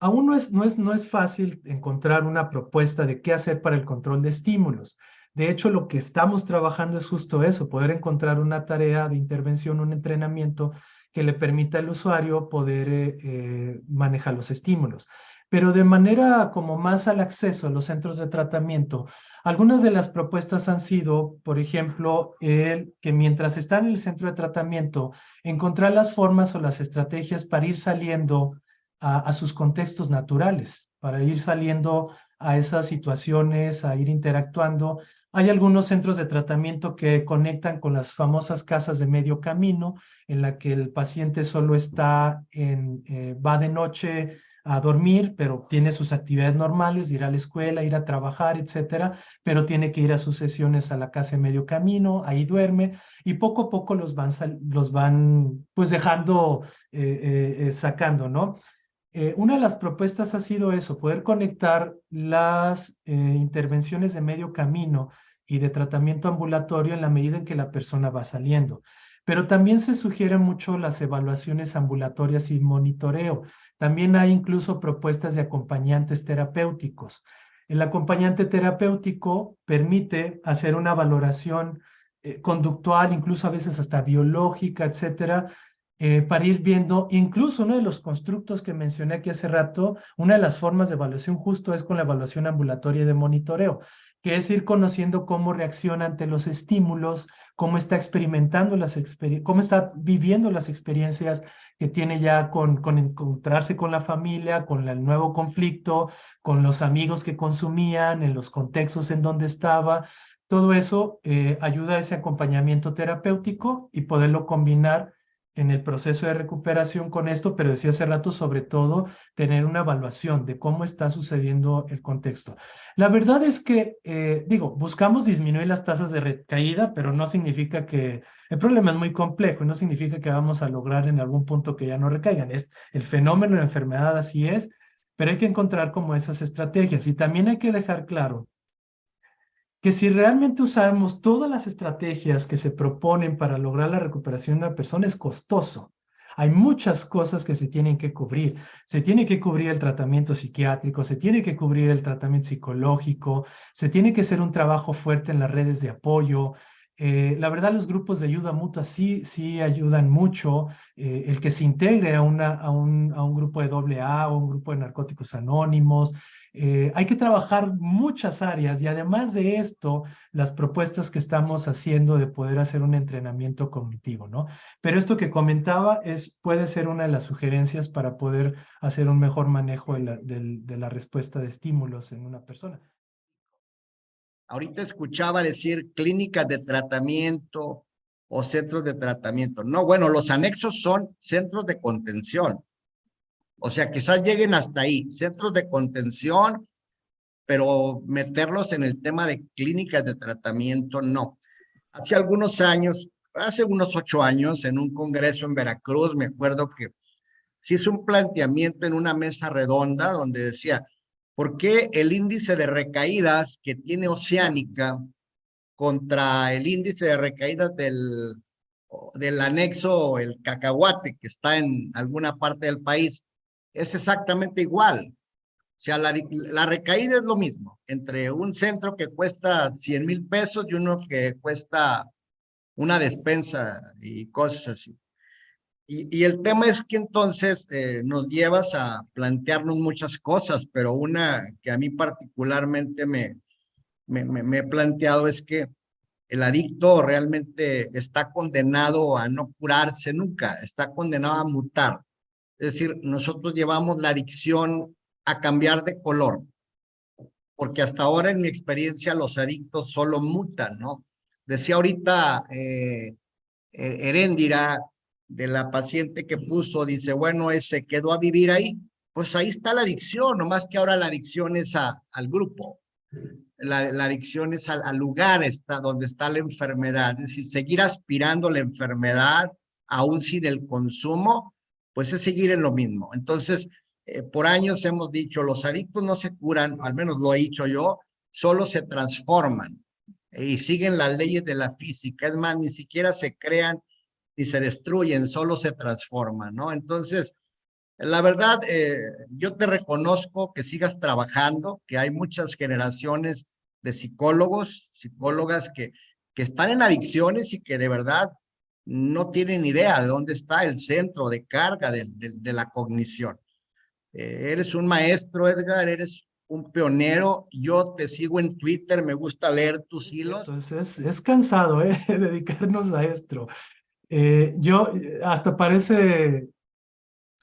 aún no es fácil encontrar una propuesta de qué hacer para el control de estímulos. De hecho, lo que estamos trabajando es justo eso, poder encontrar una tarea de intervención, un entrenamiento que le permita al usuario poder manejar los estímulos. Pero de manera como más al acceso a los centros de tratamiento, algunas de las propuestas han sido, por ejemplo, que mientras está en el centro de tratamiento, encontrar las formas o las estrategias para ir saliendo a sus contextos naturales, para ir saliendo a esas situaciones, a ir interactuando. Hay algunos centros de tratamiento que conectan con las famosas casas de medio camino, en la que el paciente solo va de noche a dormir, pero tiene sus actividades normales, ir a la escuela, ir a trabajar, etcétera, pero tiene que ir a sus sesiones a la casa de medio camino, ahí duerme, y poco a poco los van pues dejando, sacando, ¿no? Una de las propuestas ha sido eso, poder conectar las intervenciones de medio camino y de tratamiento ambulatorio en la medida en que la persona va saliendo. Pero también se sugieren mucho las evaluaciones ambulatorias y monitoreo. También hay incluso propuestas de acompañantes terapéuticos. El acompañante terapéutico permite hacer una valoración conductual, incluso a veces hasta biológica, etcétera, para ir viendo, incluso uno de los constructos que mencioné aquí hace rato, una de las formas de evaluación justo es con la evaluación ambulatoria y de monitoreo, que es ir conociendo cómo reacciona ante los estímulos, cómo está experimentando cómo está viviendo las experiencias que tiene ya con encontrarse con la familia, con el nuevo conflicto, con los amigos que consumían, en los contextos en donde estaba. Todo eso ayuda a ese acompañamiento terapéutico y poderlo combinar en el proceso de recuperación con esto, pero decía hace rato, sobre todo, tener una evaluación de cómo está sucediendo el contexto. La verdad es que, buscamos disminuir las tasas de recaída, pero no significa que el problema es muy complejo y no significa que vamos a lograr en algún punto que ya no recaigan. Es el fenómeno de la enfermedad, así es, pero hay que encontrar como esas estrategias y también hay que dejar claro que si realmente usamos todas las estrategias que se proponen para lograr la recuperación de una persona es costoso. Hay muchas cosas que se tienen que cubrir. Se tiene que cubrir el tratamiento psiquiátrico, se tiene que cubrir el tratamiento psicológico, se tiene que hacer un trabajo fuerte en las redes de apoyo. La verdad, los grupos de ayuda mutua sí ayudan mucho. El que se integre a un grupo de AA o un grupo de narcóticos anónimos, hay que trabajar muchas áreas y además de esto, las propuestas que estamos haciendo de poder hacer un entrenamiento cognitivo, ¿no? Pero esto que comentaba puede ser una de las sugerencias para poder hacer un mejor manejo de la respuesta de estímulos en una persona. Ahorita escuchaba decir clínicas de tratamiento o centros de tratamiento. No, bueno, los anexos son centros de contención. O sea, quizás lleguen hasta ahí, centros de contención, pero meterlos en el tema de clínicas de tratamiento, no. Hace algunos años, hace unos 8 años, en un congreso en Veracruz, me acuerdo que se hizo un planteamiento en una mesa redonda donde decía, ¿por qué el índice de recaídas que tiene Oceánica contra el índice de recaídas del anexo, el Cacahuate, que está en alguna parte del país, es exactamente igual? O sea, la recaída es lo mismo entre un centro que cuesta 100,000 pesos y uno que cuesta una despensa y cosas así. Y el tema es que entonces nos llevas a plantearnos muchas cosas, pero una que a mí particularmente me he planteado es que el adicto realmente está condenado a no curarse nunca, está condenado a mutar. Es decir, nosotros llevamos la adicción a cambiar de color, porque hasta ahora en mi experiencia los adictos solo mutan, ¿no? Decía ahorita Heréndira, de la paciente que puso, dice, bueno, se quedó a vivir ahí. Pues ahí está la adicción, nomás que ahora la adicción es al grupo. La adicción es al lugar donde está la enfermedad. Es decir, seguir aspirando la enfermedad, aún sin el consumo, pues es seguir en lo mismo. Entonces, por años hemos dicho, los adictos no se curan, al menos lo he dicho yo, solo se transforman y siguen las leyes de la física. Es más, ni siquiera se crean ni se destruyen, solo se transforman, ¿no? Entonces, la verdad, yo te reconozco que sigas trabajando, que hay muchas generaciones de psicólogos, psicólogas que están en adicciones y que de verdad no tienen idea de dónde está el centro de carga de la cognición. Eres un maestro, Edgar, eres un pionero. Yo te sigo en Twitter, me gusta leer tus hilos. Entonces es cansado, dedicarnos a esto. Yo hasta parece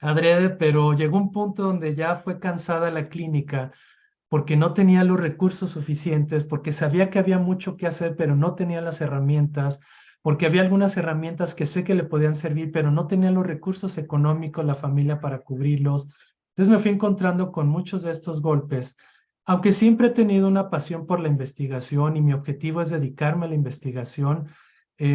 adrede, pero llegó un punto donde ya fue cansada la clínica porque no tenía los recursos suficientes, porque sabía que había mucho que hacer, pero no tenía las herramientas, porque había algunas herramientas que sé que le podían servir, pero no tenía los recursos económicos, la familia para cubrirlos. Entonces me fui encontrando con muchos de estos golpes, aunque siempre he tenido una pasión por la investigación y mi objetivo es dedicarme a la investigación.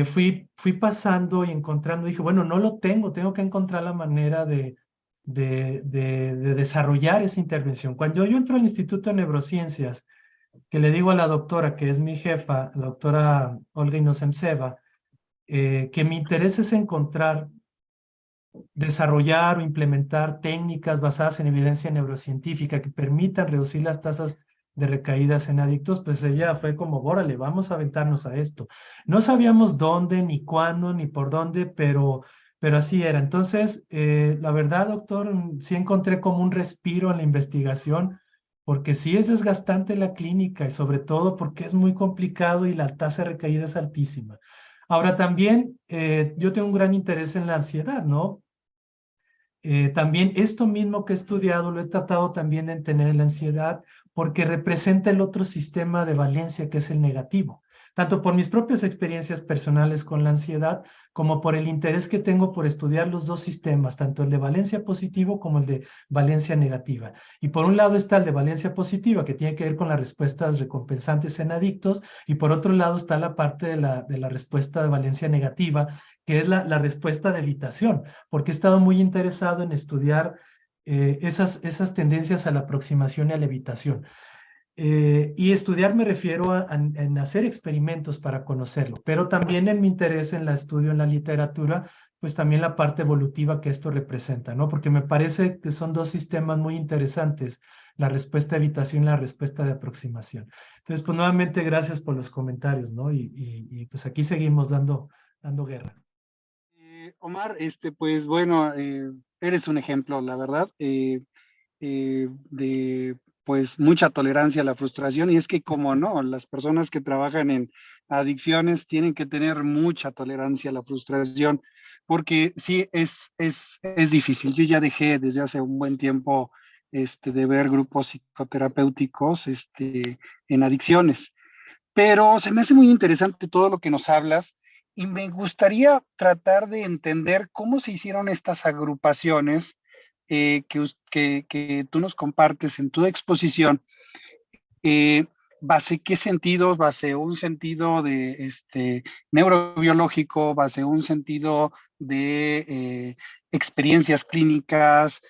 Fui pasando y encontrando, dije, bueno, no lo tengo que encontrar la manera de desarrollar esa intervención. Cuando yo entro al Instituto de Neurociencias, que le digo a la doctora, que es mi jefa, la doctora Olga Inosemseva, que mi interés es encontrar, desarrollar o implementar técnicas basadas en evidencia neurocientífica que permitan reducir las tasas de recaídas en adictos, pues ella fue como, órale, vamos a aventarnos a esto. No sabíamos dónde, ni cuándo, ni por dónde, pero así era. Entonces, la verdad, doctor, sí encontré como un respiro en la investigación, porque sí es desgastante la clínica y sobre todo porque es muy complicado y la tasa de recaída es altísima. Ahora también yo tengo un gran interés en la ansiedad, ¿no? También esto mismo que he estudiado lo he tratado también de entender en la ansiedad porque representa el otro sistema de valencia que es el negativo, tanto por mis propias experiencias personales con la ansiedad como por el interés que tengo por estudiar los dos sistemas, tanto el de valencia positivo como el de valencia negativa. Y por un lado está el de valencia positiva que tiene que ver con las respuestas recompensantes en adictos y por otro lado está la parte de la respuesta de valencia negativa que es la respuesta de evitación, porque he estado muy interesado en estudiar esas tendencias a la aproximación y a la evitación. Y estudiar me refiero en hacer experimentos para conocerlo, pero también en mi interés en el estudio en la literatura, pues también la parte evolutiva que esto representa, ¿no? Porque me parece que son dos sistemas muy interesantes, la respuesta de evitación y la respuesta de aproximación. Entonces, pues nuevamente gracias por los comentarios, ¿no? Y pues aquí seguimos dando guerra. Omar, pues bueno, eres un ejemplo, la verdad, de pues mucha tolerancia a la frustración y es que como no, las personas que trabajan en adicciones tienen que tener mucha tolerancia a la frustración porque sí es difícil. Yo ya dejé desde hace un buen tiempo de ver grupos psicoterapéuticos en adicciones, pero se me hace muy interesante todo lo que nos hablas y me gustaría tratar de entender cómo se hicieron estas agrupaciones que tú nos compartes en tu exposición. ¿base qué sentidos? ¿Base un sentido de neurobiológico? ¿Base un sentido de experiencias clínicas?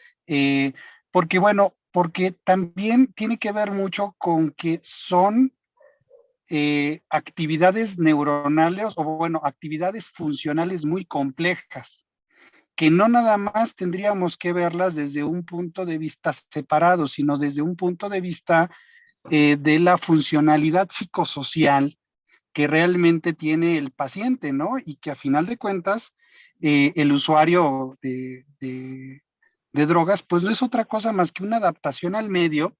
Porque bueno, porque también tiene que ver mucho con que son actividades neuronales o bueno, actividades funcionales muy complejas, que no nada más tendríamos que verlas desde un punto de vista separado, sino desde un punto de vista de la funcionalidad psicosocial que realmente tiene el paciente, ¿no? Y que a final de cuentas, el usuario de drogas, pues no es otra cosa más que una adaptación al medio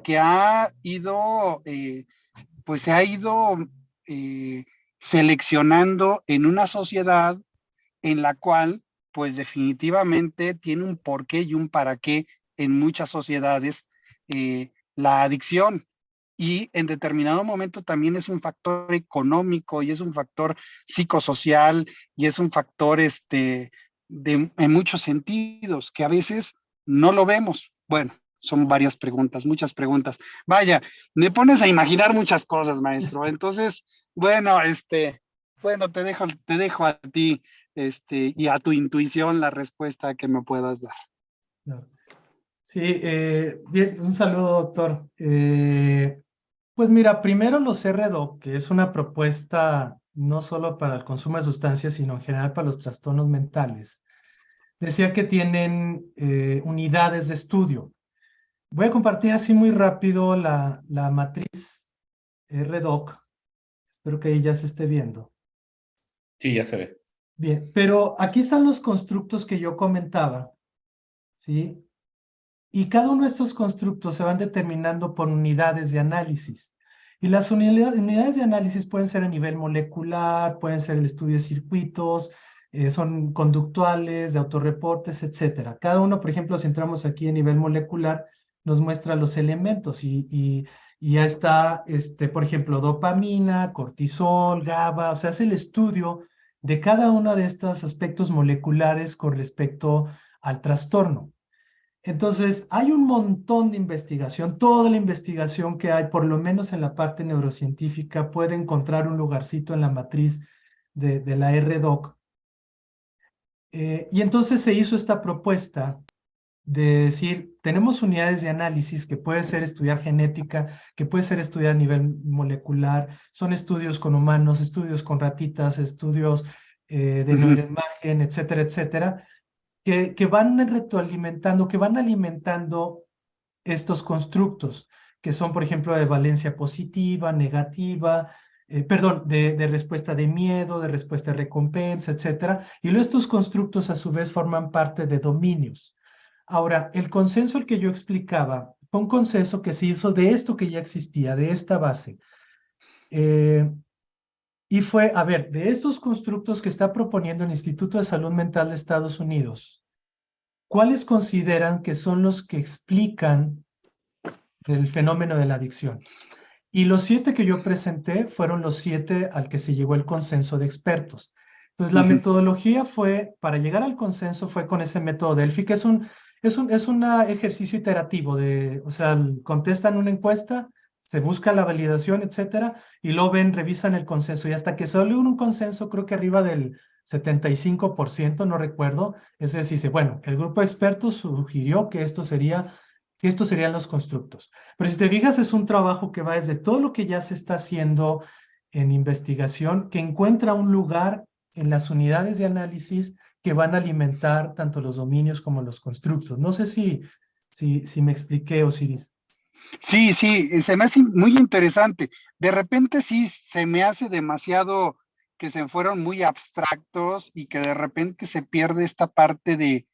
que ha ido, pues se ha ido eh, seleccionando en una sociedad en la cual, pues definitivamente tiene un porqué y un para qué en muchas sociedades la adicción. Y en determinado momento también es un factor económico y es un factor psicosocial y es un factor en muchos sentidos que a veces no lo vemos. Bueno, son varias preguntas, muchas preguntas. Vaya, me pones a imaginar muchas cosas, maestro. Entonces, bueno, bueno, te dejo a ti y a tu intuición la respuesta que me puedas dar. Claro. Sí, bien, un saludo, doctor. Pues mira, primero los RDoC, que es una propuesta no solo para el consumo de sustancias, sino en general para los trastornos mentales. Decía que tienen unidades de estudio. Voy a compartir así muy rápido la matriz RDoC. Espero que ahí ya se esté viendo. Sí, ya se ve. Bien, pero aquí están los constructos que yo comentaba, ¿sí? Y cada uno de estos constructos se van determinando por unidades de análisis. Y las unidades de análisis pueden ser a nivel molecular, pueden ser el estudio de circuitos, son conductuales, de autorreportes, etcétera. Cada uno, por ejemplo, si entramos aquí a nivel molecular, nos muestra los elementos y ya está, por ejemplo, dopamina, cortisol, GABA, o sea, es el estudio de cada uno de estos aspectos moleculares con respecto al trastorno. Entonces, hay un montón de investigación, toda la investigación que hay, por lo menos en la parte neurocientífica, puede encontrar un lugarcito en la matriz de la RDoC. Y entonces se hizo esta propuesta de decir, tenemos unidades de análisis que puede ser estudiar genética, que puede ser estudiar a nivel molecular, son estudios con humanos, estudios con ratitas, estudios de neuroimagen, etcétera, etcétera, que van retroalimentando, que van alimentando estos constructos, que son, por ejemplo, de valencia positiva, negativa, perdón, de respuesta de miedo, de respuesta de recompensa, etcétera. Y luego estos constructos a su vez forman parte de dominios. Ahora, el consenso al que yo explicaba fue un consenso que se hizo de esto que ya existía, de esta base. Y fue, a ver, de estos constructos que está proponiendo el Instituto de Salud Mental de Estados Unidos, ¿cuáles consideran que son los que explican el fenómeno de la adicción? Y los 7 que yo presenté fueron los 7 al que se llegó el consenso de expertos. Entonces, la metodología fue, para llegar al consenso, fue con ese método Delphi, que es un ejercicio iterativo o sea, contestan una encuesta, se busca la validación, etcétera, y luego revisan el consenso, y hasta que se logra un consenso, creo que arriba del 75%, no recuerdo, es decir, bueno, el grupo de expertos sugirió que estos serían los constructos. Pero si te fijas, es un trabajo que va desde todo lo que ya se está haciendo en investigación, que encuentra un lugar en las unidades de análisis que van a alimentar tanto los dominios como los constructos. No sé si me expliqué, Osiris. Sí, sí, se me hace muy interesante. De repente sí se me hace demasiado que se fueron muy abstractos y que de repente se pierde esta parte de,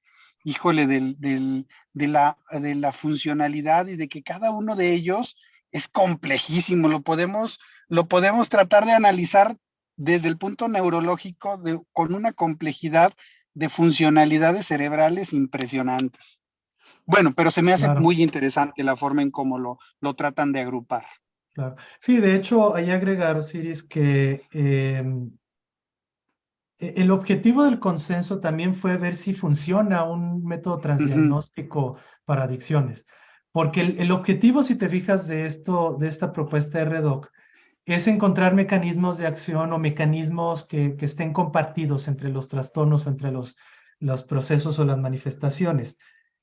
híjole, de la funcionalidad y de que cada uno de ellos es complejísimo. Lo podemos tratar de analizar desde el punto neurológico con una complejidad de funcionalidades cerebrales impresionantes. Bueno, pero se me hace Claro. muy interesante la forma en cómo lo tratan de agrupar. Claro. Sí, de hecho, hay agregar, Osiris, que el objetivo del consenso también fue ver si funciona un método transdiagnóstico para adicciones. Porque el objetivo, si te fijas, de esta propuesta de REDOC, es encontrar mecanismos de acción o mecanismos que estén compartidos entre los trastornos o entre los procesos o las manifestaciones.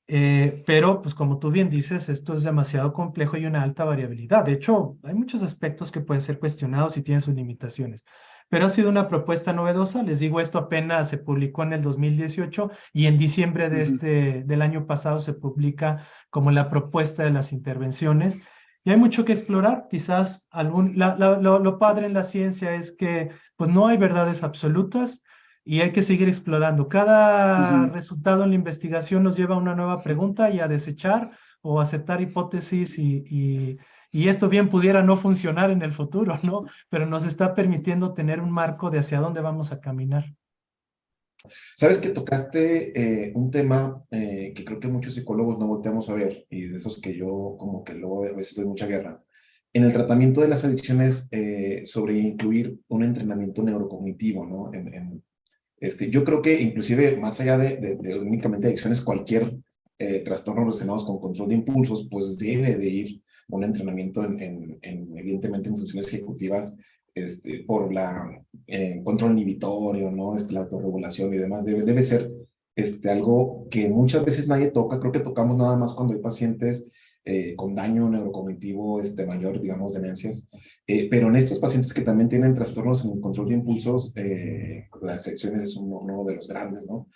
Pero, pues como tú bien dices, esto es demasiado complejo y una alta variabilidad. De hecho, hay muchos aspectos que pueden ser cuestionados y tienen sus limitaciones. Pero ha sido una propuesta novedosa. Les digo, esto apenas se publicó en el 2018 y en diciembre del año pasado se publica como la propuesta de las intervenciones. Y hay mucho que explorar. Quizás lo padre en la ciencia es que pues no hay verdades absolutas y hay que seguir explorando. Cada resultado en la investigación nos lleva a una nueva pregunta y a desechar o aceptar hipótesis y esto bien pudiera no funcionar en el futuro, ¿no? Pero nos está permitiendo tener un marco de hacia dónde vamos a caminar. Sabes que tocaste un tema que creo que muchos psicólogos no volteamos a ver, y de esos que yo como que luego a veces doy mucha guerra. En el tratamiento de las adicciones, sobre incluir un entrenamiento neurocognitivo, ¿no? Yo creo que inclusive más allá de únicamente adicciones, cualquier trastorno relacionados con control de impulsos, pues debe de ir un entrenamiento evidentemente en funciones ejecutivas, por control inhibitorio, ¿no? La autorregulación y demás, debe ser algo que muchas veces nadie toca. Creo que tocamos nada más cuando hay pacientes con daño neurocognitivo mayor, digamos, demencias. Pero en estos pacientes que también tienen trastornos en el control de impulsos, las adicciones es uno de los grandes, ¿no?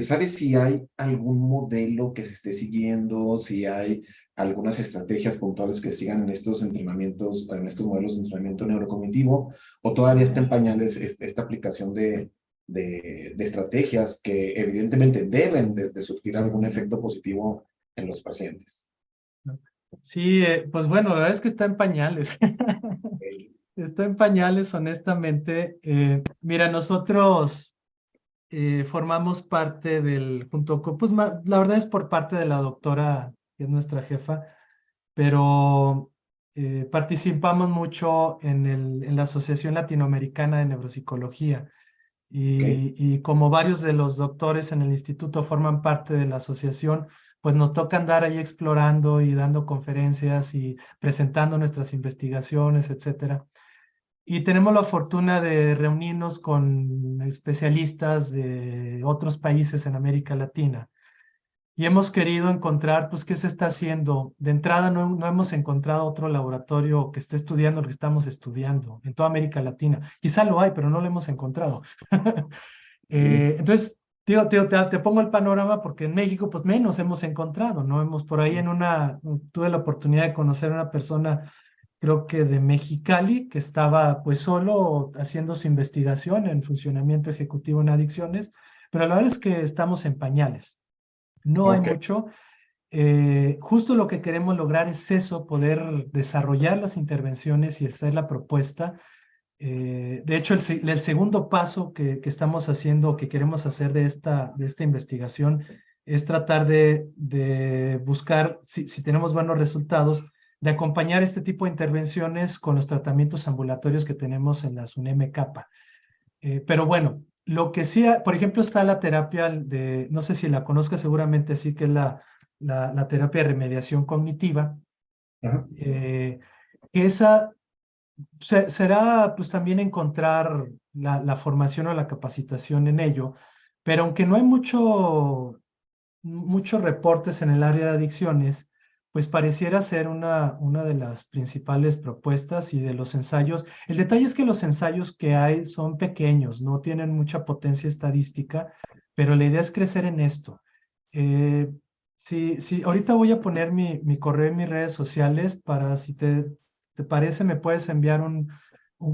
¿Sabes si hay algún modelo que se esté siguiendo, si hay algunas estrategias puntuales que sigan en estos entrenamientos, en estos modelos de entrenamiento neurocognitivo, o todavía está en pañales esta aplicación de estrategias que evidentemente deben de surtir algún efecto positivo en los pacientes? Sí, pues bueno, la verdad es que está en pañales. Está en pañales, honestamente. Mira, nosotros formamos parte junto con, pues la verdad es por parte de la doctora, que es nuestra jefa, pero participamos mucho en la Asociación Latinoamericana de Neuropsicología. Y como varios de los doctores en el instituto forman parte de la asociación, pues nos toca andar ahí explorando y dando conferencias y presentando nuestras investigaciones, etcétera. Y tenemos la fortuna de reunirnos con especialistas de otros países en América Latina. Y hemos querido encontrar, pues, qué se está haciendo. De entrada, no hemos encontrado otro laboratorio que esté estudiando lo que estamos estudiando en toda América Latina. Quizá lo hay, pero no lo hemos encontrado. Entonces, tío, te pongo el panorama porque en México, pues, menos hemos encontrado, ¿no? Por ahí tuve la oportunidad de conocer a una persona, creo que de Mexicali, que estaba, pues, solo haciendo su investigación en funcionamiento ejecutivo en adicciones, pero la verdad es que estamos en pañales. No hay mucho. Justo lo que queremos lograr es eso, poder desarrollar las intervenciones y hacer la propuesta. De hecho, el segundo paso que estamos haciendo, que queremos hacer de esta investigación, es tratar de buscar, si tenemos buenos resultados, de acompañar este tipo de intervenciones con los tratamientos ambulatorios que tenemos en las UNEM-CAPA. Pero bueno, lo que sí, por ejemplo, está la terapia no sé si la conozcas, seguramente sí, que es la terapia de remediación cognitiva. Que esa será pues también encontrar la formación o la capacitación en ello, pero aunque no hay muchos reportes en el área de adicciones, pues pareciera ser una de las principales propuestas y de los ensayos. El detalle es que los ensayos que hay son pequeños, no tienen mucha potencia estadística, pero la idea es crecer en esto. Sí, ahorita voy a poner mi correo en mis redes sociales para, si te parece, me puedes enviar un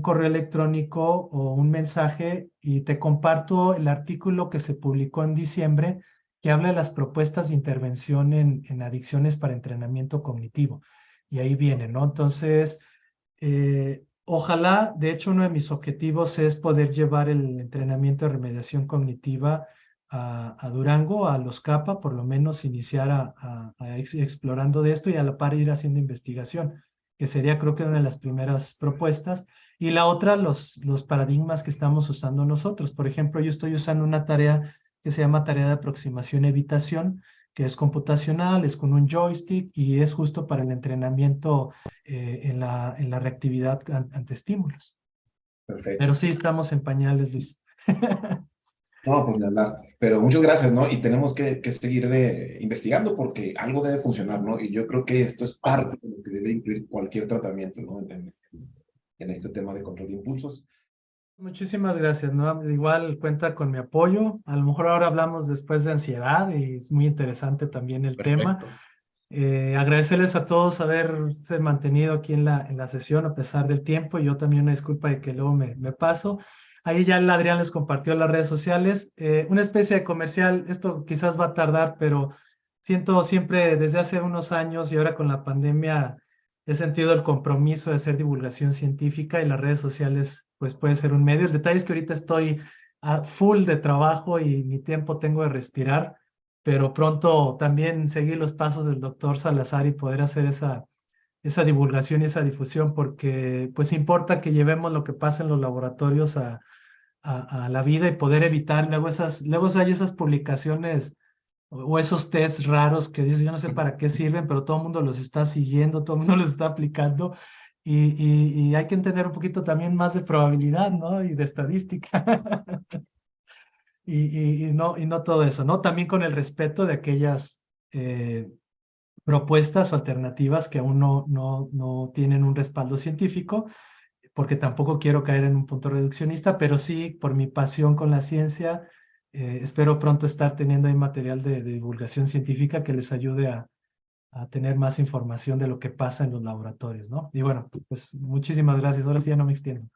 correo electrónico o un mensaje y te comparto el artículo que se publicó en diciembre que habla de las propuestas de intervención en adicciones para entrenamiento cognitivo. Y ahí viene, ¿no? Entonces, ojalá, de hecho, uno de mis objetivos es poder llevar el entrenamiento de remediación cognitiva a Durango, a los CAPA, por lo menos iniciar a ir explorando de esto y a la par ir haciendo investigación, que sería, creo que, una de las primeras propuestas. Y la otra, los paradigmas que estamos usando nosotros. Por ejemplo, yo estoy usando una tarea que se llama tarea de aproximación-evitación, que es computacional, es con un joystick y es justo para el entrenamiento en la reactividad ante estímulos. Perfecto. Pero sí, estamos en pañales, Luis. No, pues de hablar. Pero muchas gracias, ¿no? Y tenemos que seguir investigando porque algo debe funcionar, ¿no? Y yo creo que esto es parte de lo que debe incluir cualquier tratamiento, ¿no? En este tema de control de impulsos. Muchísimas gracias, ¿no? Igual cuenta con mi apoyo. A lo mejor ahora hablamos después de ansiedad y es muy interesante también el tema. Agradecerles a todos haberse mantenido aquí en la sesión a pesar del tiempo. Yo también una disculpa de que luego me paso. Ahí ya el Adrián les compartió las redes sociales. Una especie de comercial, esto quizás va a tardar, pero siento siempre desde hace unos años y ahora con la pandemia he sentido el compromiso de hacer divulgación científica y las redes sociales pues puede ser un medio. El detalle es que ahorita estoy a full de trabajo y ni tiempo tengo de respirar, pero pronto también seguir los pasos del doctor Salazar y poder hacer esa divulgación y esa difusión, porque pues importa que llevemos lo que pasa en los laboratorios a la vida y poder evitar luego hay esas publicaciones o esos tests raros que dices, yo no sé para qué sirven, pero todo el mundo los está siguiendo, todo el mundo los está aplicando y hay que entender un poquito también más de probabilidad, ¿no? Y de estadística. Y no todo eso, ¿no? También con el respeto de aquellas propuestas o alternativas que aún no tienen un respaldo científico, porque tampoco quiero caer en un punto reduccionista, pero sí por mi pasión con la ciencia, espero pronto estar teniendo ahí material de divulgación científica que les ayude a tener más información de lo que pasa en los laboratorios, ¿no? Y bueno, pues muchísimas gracias. Ahora sí ya no me extiendo.